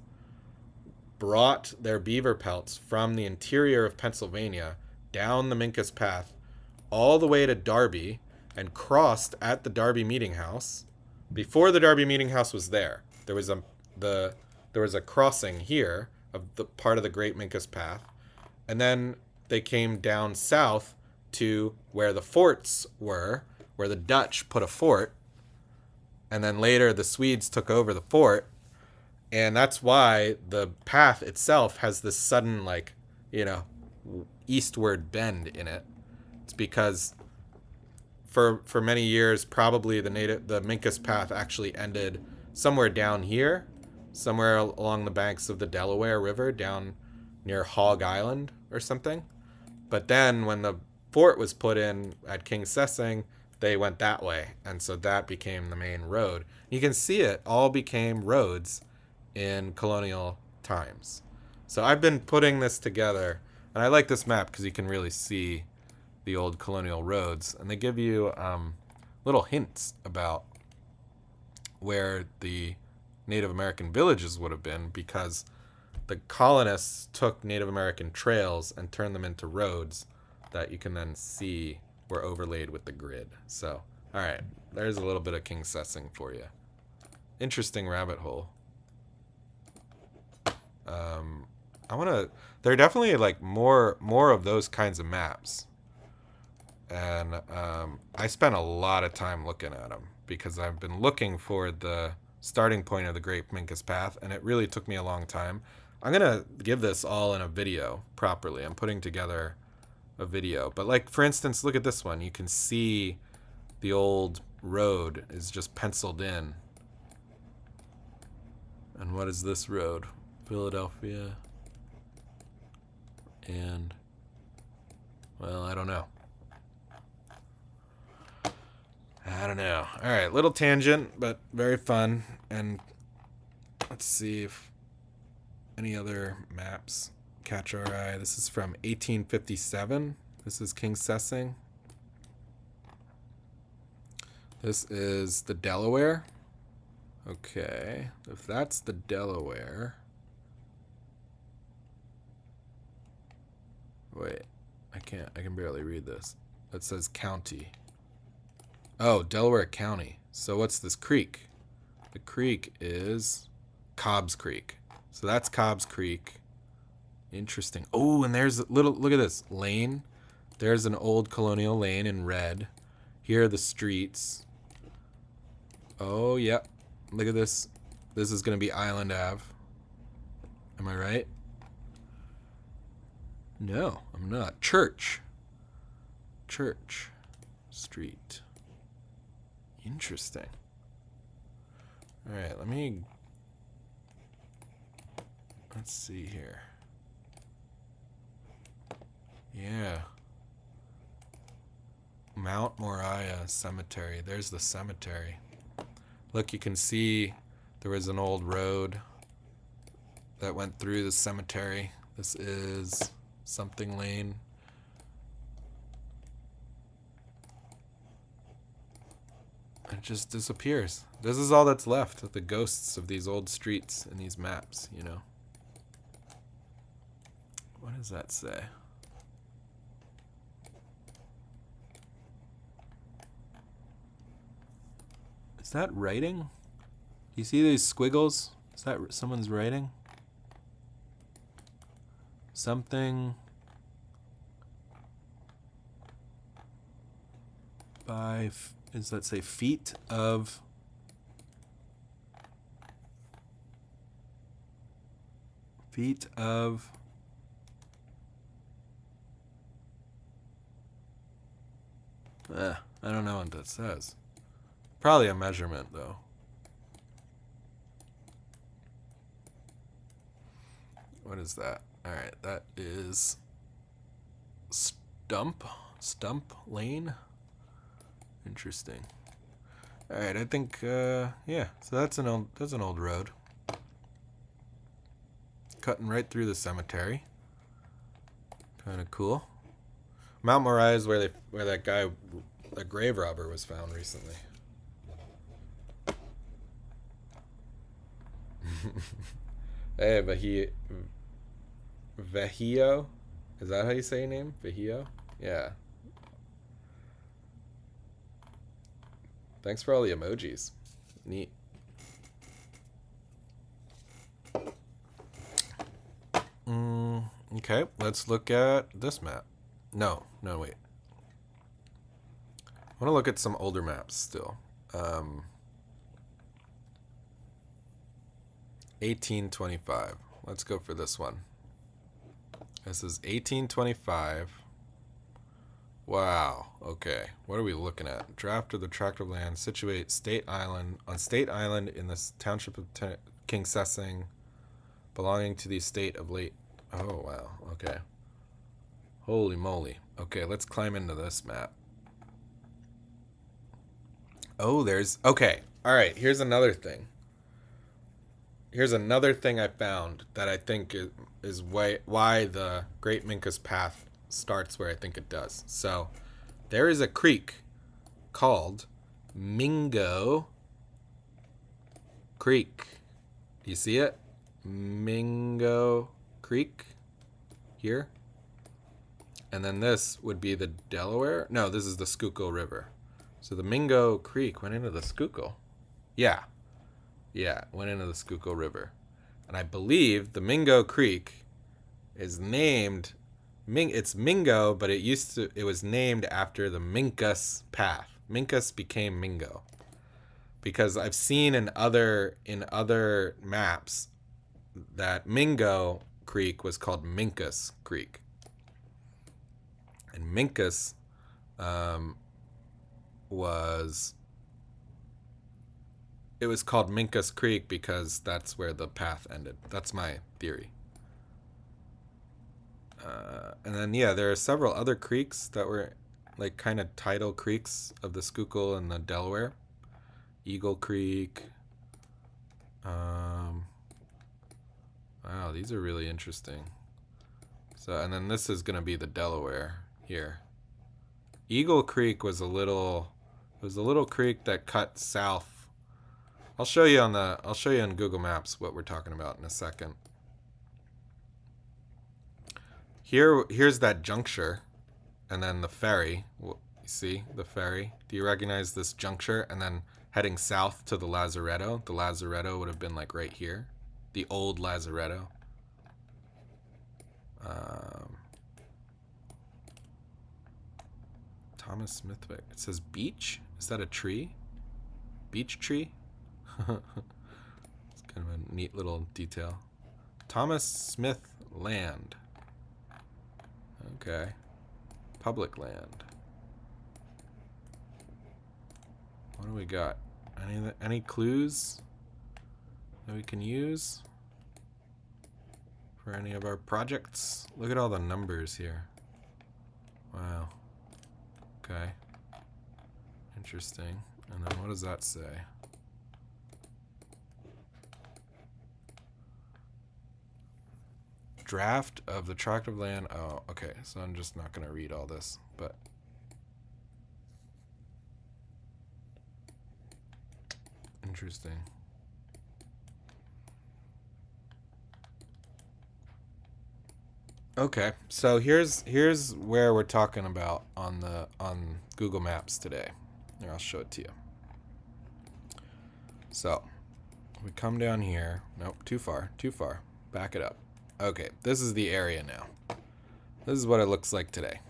brought their beaver pelts from the interior of Pennsylvania down the Minkus Path all the way to Darby and crossed at the Darby Meeting House. Before the Darby Meeting House was there, there was a crossing here of the part of the Great Minkus Path, and then they came down south to where the forts were, where the Dutch put a fort, and then later the Swedes took over the fort, and that's why the path itself has this sudden, like, eastward bend in it. It's because for many years, probably the Minkus Path actually ended somewhere down here, somewhere along the banks of the Delaware River, down near Hog Island or something. But then when the fort was put in at King Sessing, they went that way, and so that became the main road. You can see it all became roads in colonial times. So I've been putting this together, and I like this map because you can really see the old colonial roads, and they give you little hints about where the Native American villages would have been, because the colonists took Native American trails and turned them into roads that you can then see were overlaid with the grid. So, all right, there's a little bit of King Sessing for you. Interesting rabbit hole. There are definitely like more of those kinds of maps. And I spent a lot of time looking at them because I've been looking for the starting point of the Great Minkus Path, and it really took me a long time. I'm going to give this all in a video properly. I'm putting together a video. But like, for instance, look at this one. You can see the old road is just penciled in. And what is this road? Philadelphia. And, well, I don't know. All right, little tangent, but very fun. And let's see if any other maps catch our eye. This is from 1857. This is King Sessing. This is the Delaware. Okay, if that's the Delaware. Wait, I can barely read this. It says county. Oh, Delaware County. So what's this creek? The creek is Cobb's Creek. So that's Cobb's Creek. Interesting. Oh, and there's a little, look at this, lane. There's an old colonial lane in red. Here are the streets. Oh, yep. Look at this. This is going to be Island Ave. Am I right? No, I'm not. Church Street. Interesting. All right, let's see here. Yeah. Mount Moriah Cemetery. There's the cemetery. Look, you can see there was an old road that went through the cemetery. This is something lane. It just disappears. This is all that's left, the ghosts of these old streets in these maps, you know. What does that say? Is that writing? You see these squiggles? Is that someone's writing? Something by, does that say feet of I don't know what that says. Probably a measurement though. What is that? All right, that is Stump Lane. Interesting. All right, I think yeah. So that's an old road, cutting right through the cemetery. Kind of cool. Mount Moriah is where that guy, that grave robber, was found recently. Hey, Vehio, is that how you say your name? Vehio? Yeah. Thanks for all the emojis. Neat. Okay, let's look at this map. No, wait. I want to look at some older maps still. 1825. Let's go for this one. This is 1825. Wow. Okay. What are we looking at? Draft of the tract of land. Situate State Island in the township of Kingsessing, belonging to the estate of late. Oh, wow. Okay. Holy moly. Okay, let's climb into this map. Oh, there's... Okay. All right. Here's another thing. Here's another thing I found that I think is why the Great Minkus Path starts where I think it does. So, there is a creek called Mingo Creek. Do you see it? Mingo Creek here. And then this would be the Delaware. No, this is the Schuylkill River. So the Mingo Creek went into the Schuylkill. Yeah, went into the Schuylkill River. And I believe the Mingo Creek is named... It's Mingo, but it was named after the Minkus Path. Minkus became Mingo. Because I've seen in other maps that Mingo Creek was called Minkus Creek. And Minkus was called Minkus Creek because that's where the path ended. That's my theory. And then, yeah, there are several other creeks that were like kind of tidal creeks of the Schuylkill and the Delaware. Eagle Creek. Wow, these are really interesting. So, and then this is going to be the Delaware here. Eagle Creek was a little creek that cut south. I'll show you on Google Maps what we're talking about in a second. Here's that juncture, and then the ferry. You see the ferry? Do you recognize this juncture? And then heading south to the Lazaretto. The Lazaretto would have been like right here, the old Lazaretto. Thomas Smithwick. It says beach. Is that a tree? Beech tree? It's kind of a neat little detail. Thomas Smith Land. Okay. Public land. What do we got? Any clues that we can use for any of our projects? Look at all the numbers here. Wow. Okay. Interesting. And then what does that say? Draft of the tract of land. Oh, okay. So I'm just not going to read all this, but interesting. Okay, so here's where we're talking about on Google Maps today. Here, I'll show it to you. So we come down here. Nope, too far. Back it up. Okay, this is the area now. This is what it looks like today.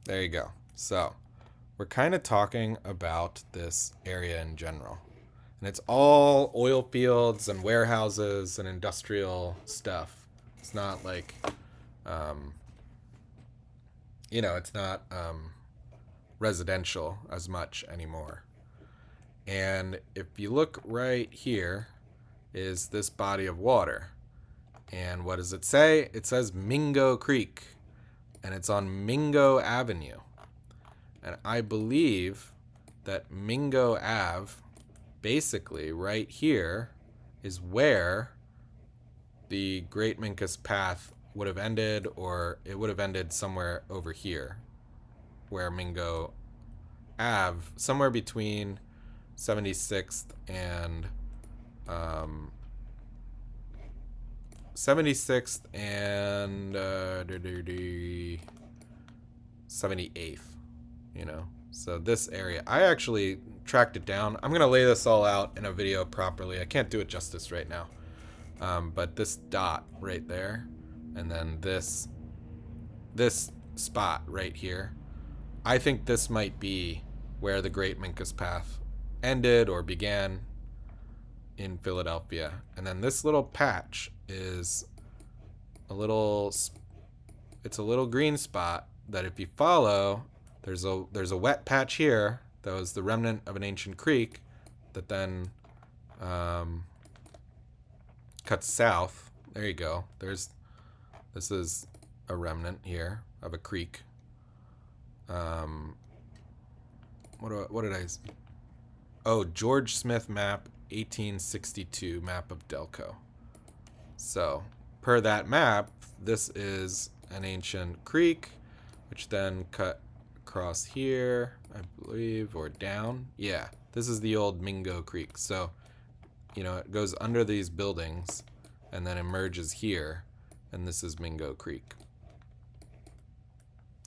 There you go. So we're kind of talking about this area in general. And it's all oil fields and warehouses and industrial stuff. It's not like, it's not residential as much anymore. And if you look right here is this body of water. And what does it say? It says Mingo Creek, and it's on Mingo Avenue. And I believe that Mingo Ave, basically right here, is where the Great Minkus Path would have ended, or it would have ended somewhere over here, where Mingo Ave, somewhere between 76th and 76th and 78th, you know. So this area, I actually tracked it down. I'm gonna lay this all out in a video properly. I can't do it justice right now. But this dot right there, and then this spot right here, I think this might be where the Great Minkus Path ended or began in Philadelphia. And then this little patch is a little green spot that if you follow, there's a wet patch here that was the remnant of an ancient creek that then cuts south. There you go. This is a remnant here of a creek. What did I? Oh, George Smith map, 1862 map of Delco. So, per that map, this is an ancient creek, which then cut across here, I believe, or down. Yeah, this is the old Mingo Creek. So, you know, it goes under these buildings and then emerges here, and this is Mingo Creek.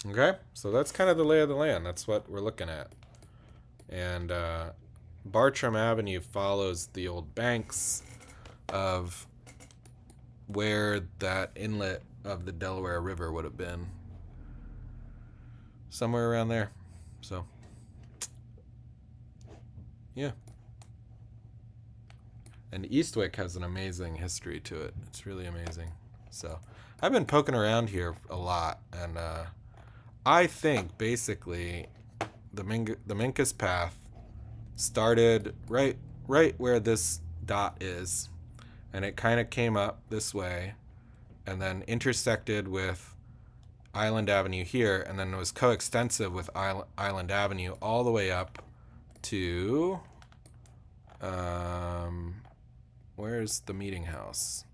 Okay, so that's kind of the lay of the land. That's what we're looking at. And Bartram Avenue follows the old banks of where that inlet of the Delaware River would have been. Somewhere around there. So, yeah. And Eastwick has an amazing history to it. It's really amazing. So, I've been poking around here a lot, and I think basically the Minkus Path started right where this dot is, and it kind of came up this way and then intersected with Island Avenue here, and then it was coextensive with Island Avenue all the way up to where's the meeting house?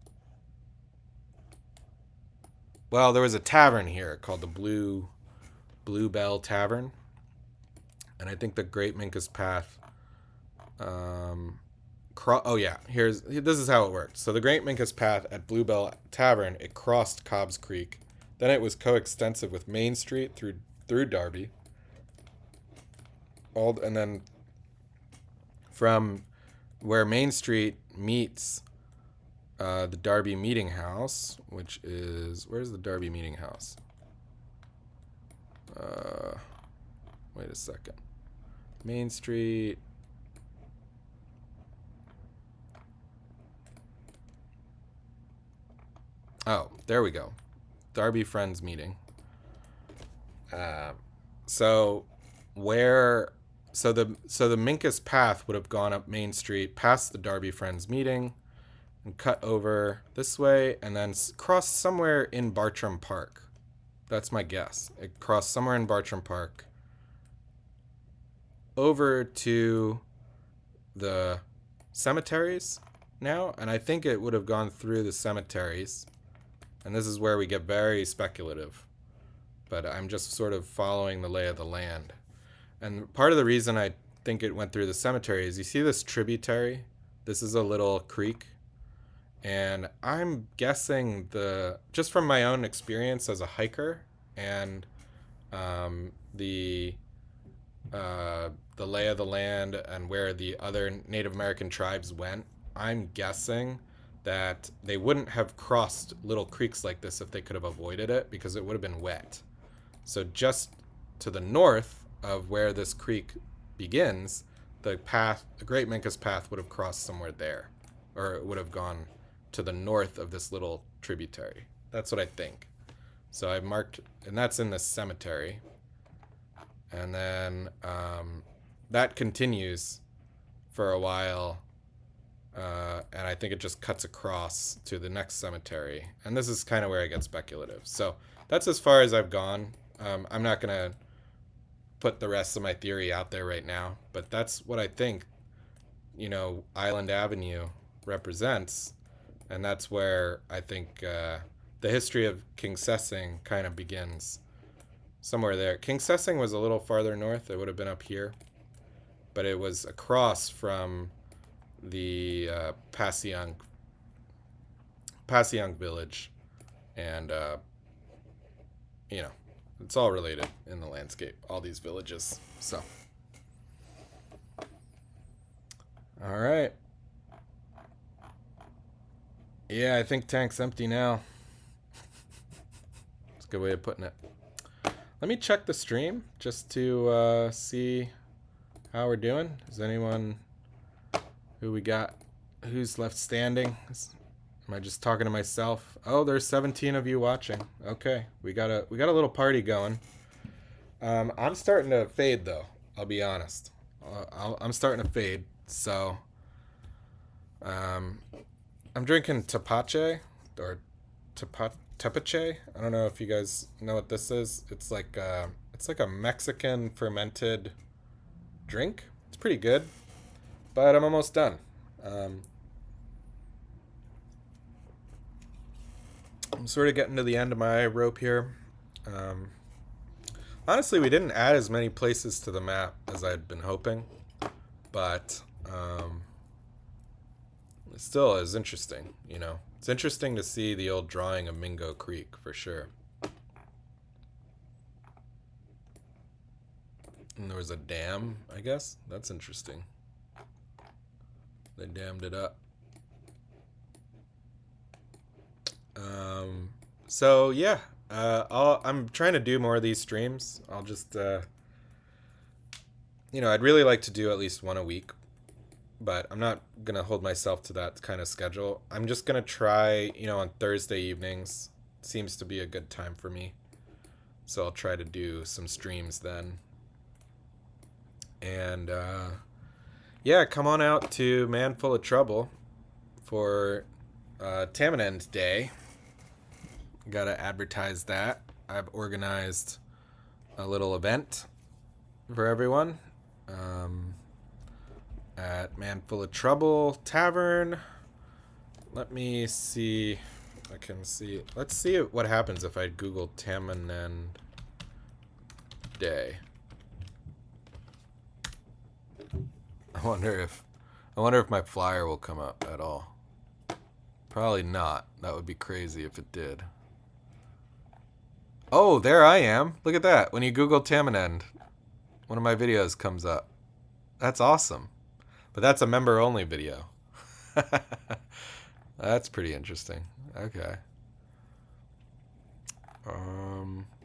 Well, there was a tavern here called the Blue Bell Tavern, and I think the Great Minkus Path oh yeah, this is how it worked. So the Great Minkus Path at Blue Bell Tavern, it crossed Cobb's Creek. Then it was coextensive with Main Street through Darby. And then from where Main Street meets the Darby Meeting House, which is, where's the Darby Meeting House? Wait a second. Main Street. Oh, there we go. Darby Friends Meeting. So the Minkus Path would have gone up Main Street past the Darby Friends Meeting and cut over this way and then crossed somewhere in Bartram Park. That's my guess. It crossed somewhere in Bartram Park over to the cemeteries now, and I think it would have gone through the cemeteries. And this is where we get very speculative, but I'm just sort of following the lay of the land. And part of the reason I think it went through the cemetery is, you see this tributary? This is a little creek. And I'm guessing just from my own experience as a hiker and the lay of the land and where the other Native American tribes went, I'm guessing that they wouldn't have crossed little creeks like this if they could have avoided it, because it would have been wet. So just to the north of where this creek begins, the Great Minkus Path would have crossed somewhere there, or it would have gone to the north of this little tributary. That's what I think. So I marked, and that's in the cemetery. And then that continues for a while and I think it just cuts across to the next cemetery. And this is kind of where I get speculative. So that's as far as I've gone. I'm not going to put the rest of my theory out there right now, but that's what I think, Island Avenue represents. And that's where I think the history of King Sessing kind of begins. Somewhere there. King Sessing was a little farther north. It would have been up here. But it was across from the Passyunk village. And, it's all related in the landscape, all these villages. So, all right. Yeah, I think tank's empty now. That's a good way of putting it. Let me check the stream just to see how we're doing. Is anyone who we got? Who's left standing? Am I just talking to myself? Oh, there's 17 of you watching. Okay, we got a little party going. I'm starting to fade though. I'll be honest. I'm starting to fade. So, I'm drinking tepache or tepache. I don't know if you guys know what this is. It's like a Mexican fermented drink. It's pretty good, but I'm almost done. I'm sort of getting to the end of my rope here. Honestly, we didn't add as many places to the map as I'd been hoping, but it still is interesting, It's interesting to see the old drawing of Mingo Creek, for sure. And there was a dam, I guess. That's interesting. They dammed it up. So yeah, I'm trying to do more of these streams. I'll just, I'd really like to do at least one a week, but I'm not gonna hold myself to that kind of schedule. I'm just gonna try, on Thursday evenings. Seems to be a good time for me, so I'll try to do some streams then. And yeah, come on out to Man Full of Trouble for Tamanend Day. Gotta advertise that. I've organized a little event for everyone at Man Full of Trouble Tavern. Let me see. I can see. Let's see what happens if I Google Tamanend Day. I wonder if my flyer will come up at all. Probably not. That would be crazy if it did. Oh, there I am. Look at that. When you Google Tamanend, one of my videos comes up. That's awesome. But that's a member-only video. That's pretty interesting. Okay.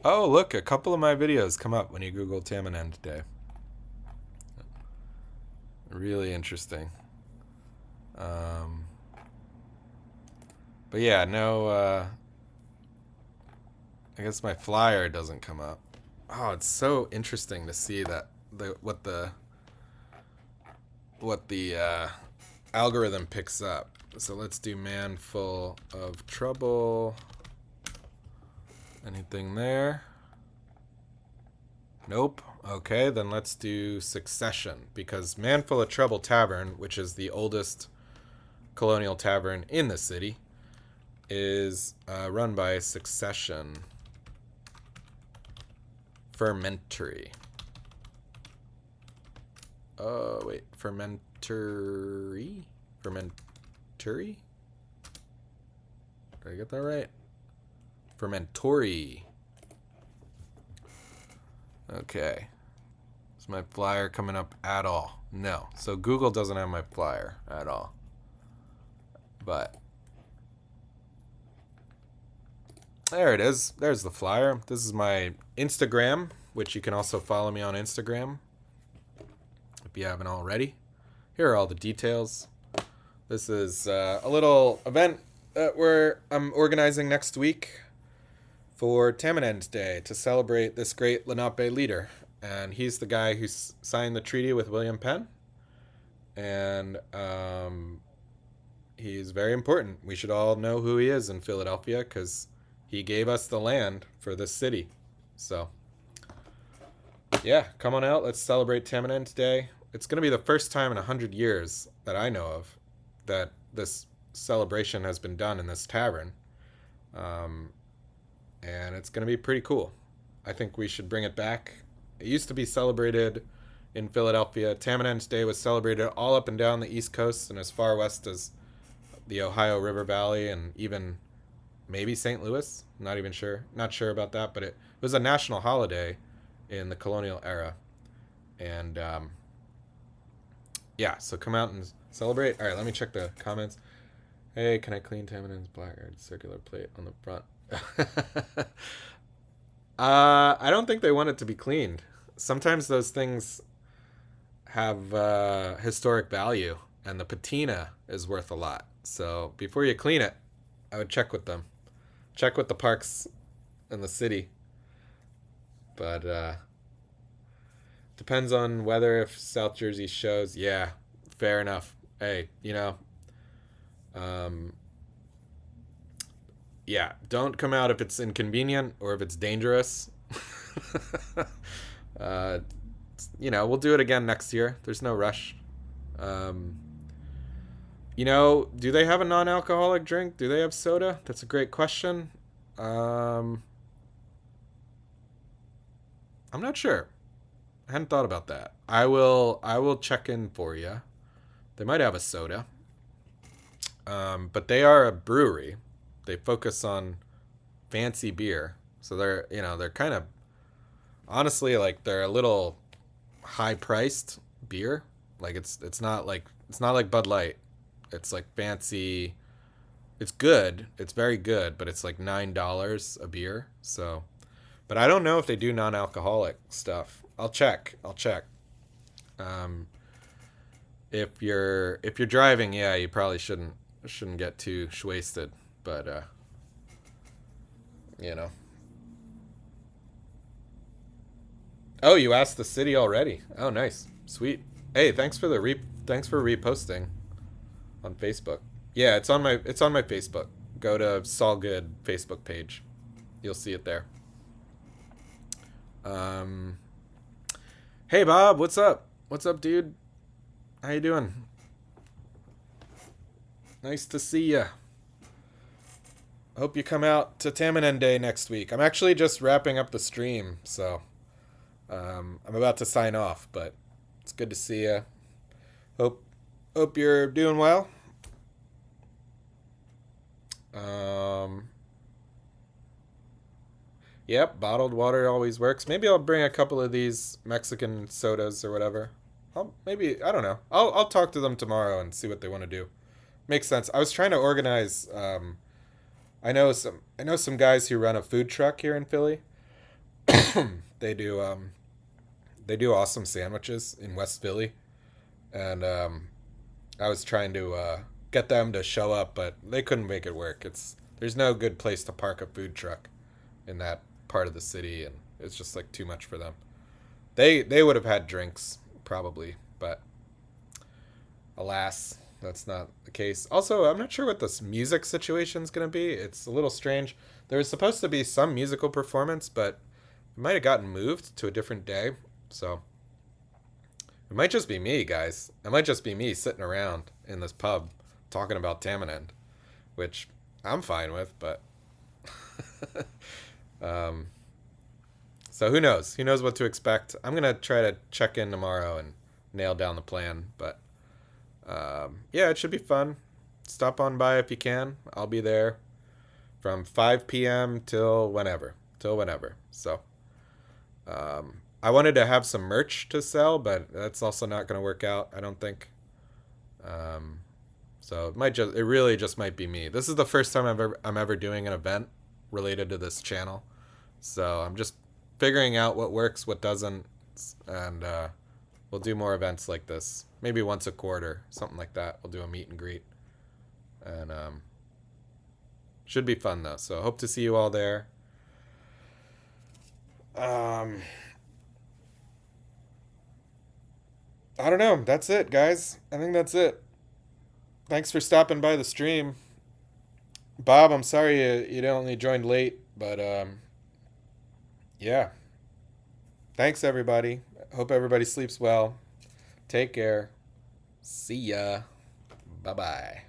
Oh, look. A couple of my videos come up when you Google Tamanend Day. Really interesting. But yeah, no, I guess my flyer doesn't come up. Oh, it's so interesting to see that what the algorithm picks up. So let's do Man Full of Trouble. Anything there? Nope. Okay, then let's do Succession, because Man Full of Trouble Tavern, which is the oldest colonial tavern in the city, is run by Succession Fermentory. Oh, wait. Fermentory? Fermentory? Did I get that right? Fermentory. Okay. Is my flyer coming up at all? No. So Google doesn't have my flyer at all. But there it is. There's the flyer. This is my Instagram, which you can also follow me on Instagram if you haven't already. Here are all the details. This is a little event that I'm organizing next week for Tamanend Day to celebrate this great Lenape leader. And he's the guy who signed the treaty with William Penn. And he's very important. We should all know who he is in Philadelphia because he gave us the land for this city. So, yeah, come on out. Let's celebrate Tamanend Day. It's going to be the first time in 100 years that I know of that this celebration has been done in this tavern. Um, and it's going to be pretty cool. I think we should bring it back. It used to be celebrated in Philadelphia. Tamanend Day was celebrated all up and down the East Coast and as far west as the Ohio River Valley and even maybe St. Louis. Not even sure. Not sure about that, but it was a national holiday in the colonial era. And yeah, so come out and celebrate. All right, let me check the comments. Hey, can I clean Tamanend's blackguard circular plate on the front? I don't think they want it to be cleaned. Sometimes those things have historic value, and the patina is worth a lot. So before you clean it, I would check with them. Check with the parks in the city. But depends on whether if South Jersey shows. Yeah, fair enough. Hey, um, yeah, don't come out if it's inconvenient or if it's dangerous. uh, we'll do it again next year. There's no rush. Um, do they have a non-alcoholic drink? Do they have soda? That's a great question. I'm not sure. I hadn't thought about that. I will check in for you. They might have a soda. But they are a brewery. They focus on fancy beer. So they're kind of honestly like they're a little high priced beer. Like it's not like Bud Light. It's like fancy. It's good. It's very good, but it's like $9 a beer. So, but I don't know if they do non-alcoholic stuff. I'll check. Um, if you're driving, yeah, you probably shouldn't get too wasted. But you know. Oh, you asked the city already. Oh, nice, sweet. Hey, thanks for reposting on Facebook. Yeah, it's on my Facebook. Go to Saul Good Facebook page. You'll see it there. Hey Bob, what's up? What's up, dude? How you doing? Nice to see ya. Hope you come out to Tamanend Day next week. I'm actually just wrapping up the stream, so I'm about to sign off, but it's good to see ya. Hope you're doing well. Yep, bottled water always works. Maybe I'll bring a couple of these Mexican sodas or whatever. I don't know. I'll talk to them tomorrow and see what they want to do. Makes sense. I was trying to organize. I know some guys who run a food truck here in Philly. They do awesome sandwiches in West Philly, and I was trying to get them to show up, but they couldn't make it work. There's no good place to park a food truck in that part of the city, and it's just like too much for them. They would have had drinks probably, but alas, that's not the case. Also, I'm not sure what this music situation's gonna be. It's a little strange. There was supposed to be some musical performance, but it might have gotten moved to a different day. So it might just be me, guys. It might just be me sitting around in this pub talking about Tamanend, which I'm fine with, but um, so who knows? Who knows what to expect? I'm gonna try to check in tomorrow and nail down the plan, but yeah, it should be fun. Stop on by if you can. I'll be there from 5 p.m. till whenever. So I wanted to have some merch to sell, but that's also not going to work out, I don't think. So it really just might be me. This is the first time I'm ever doing an event related to this channel. So I'm just figuring out what works, what doesn't, and we'll do more events like this. Maybe once a quarter, something like that. We'll do a meet and greet. And should be fun though. So I hope to see you all there. I don't know. That's it, guys. I think that's it. thanks for stopping by the stream. Bob, I'm sorry you only joined late, but yeah. Thanks, everybody. Hope everybody sleeps well. Take care. See ya. Bye bye.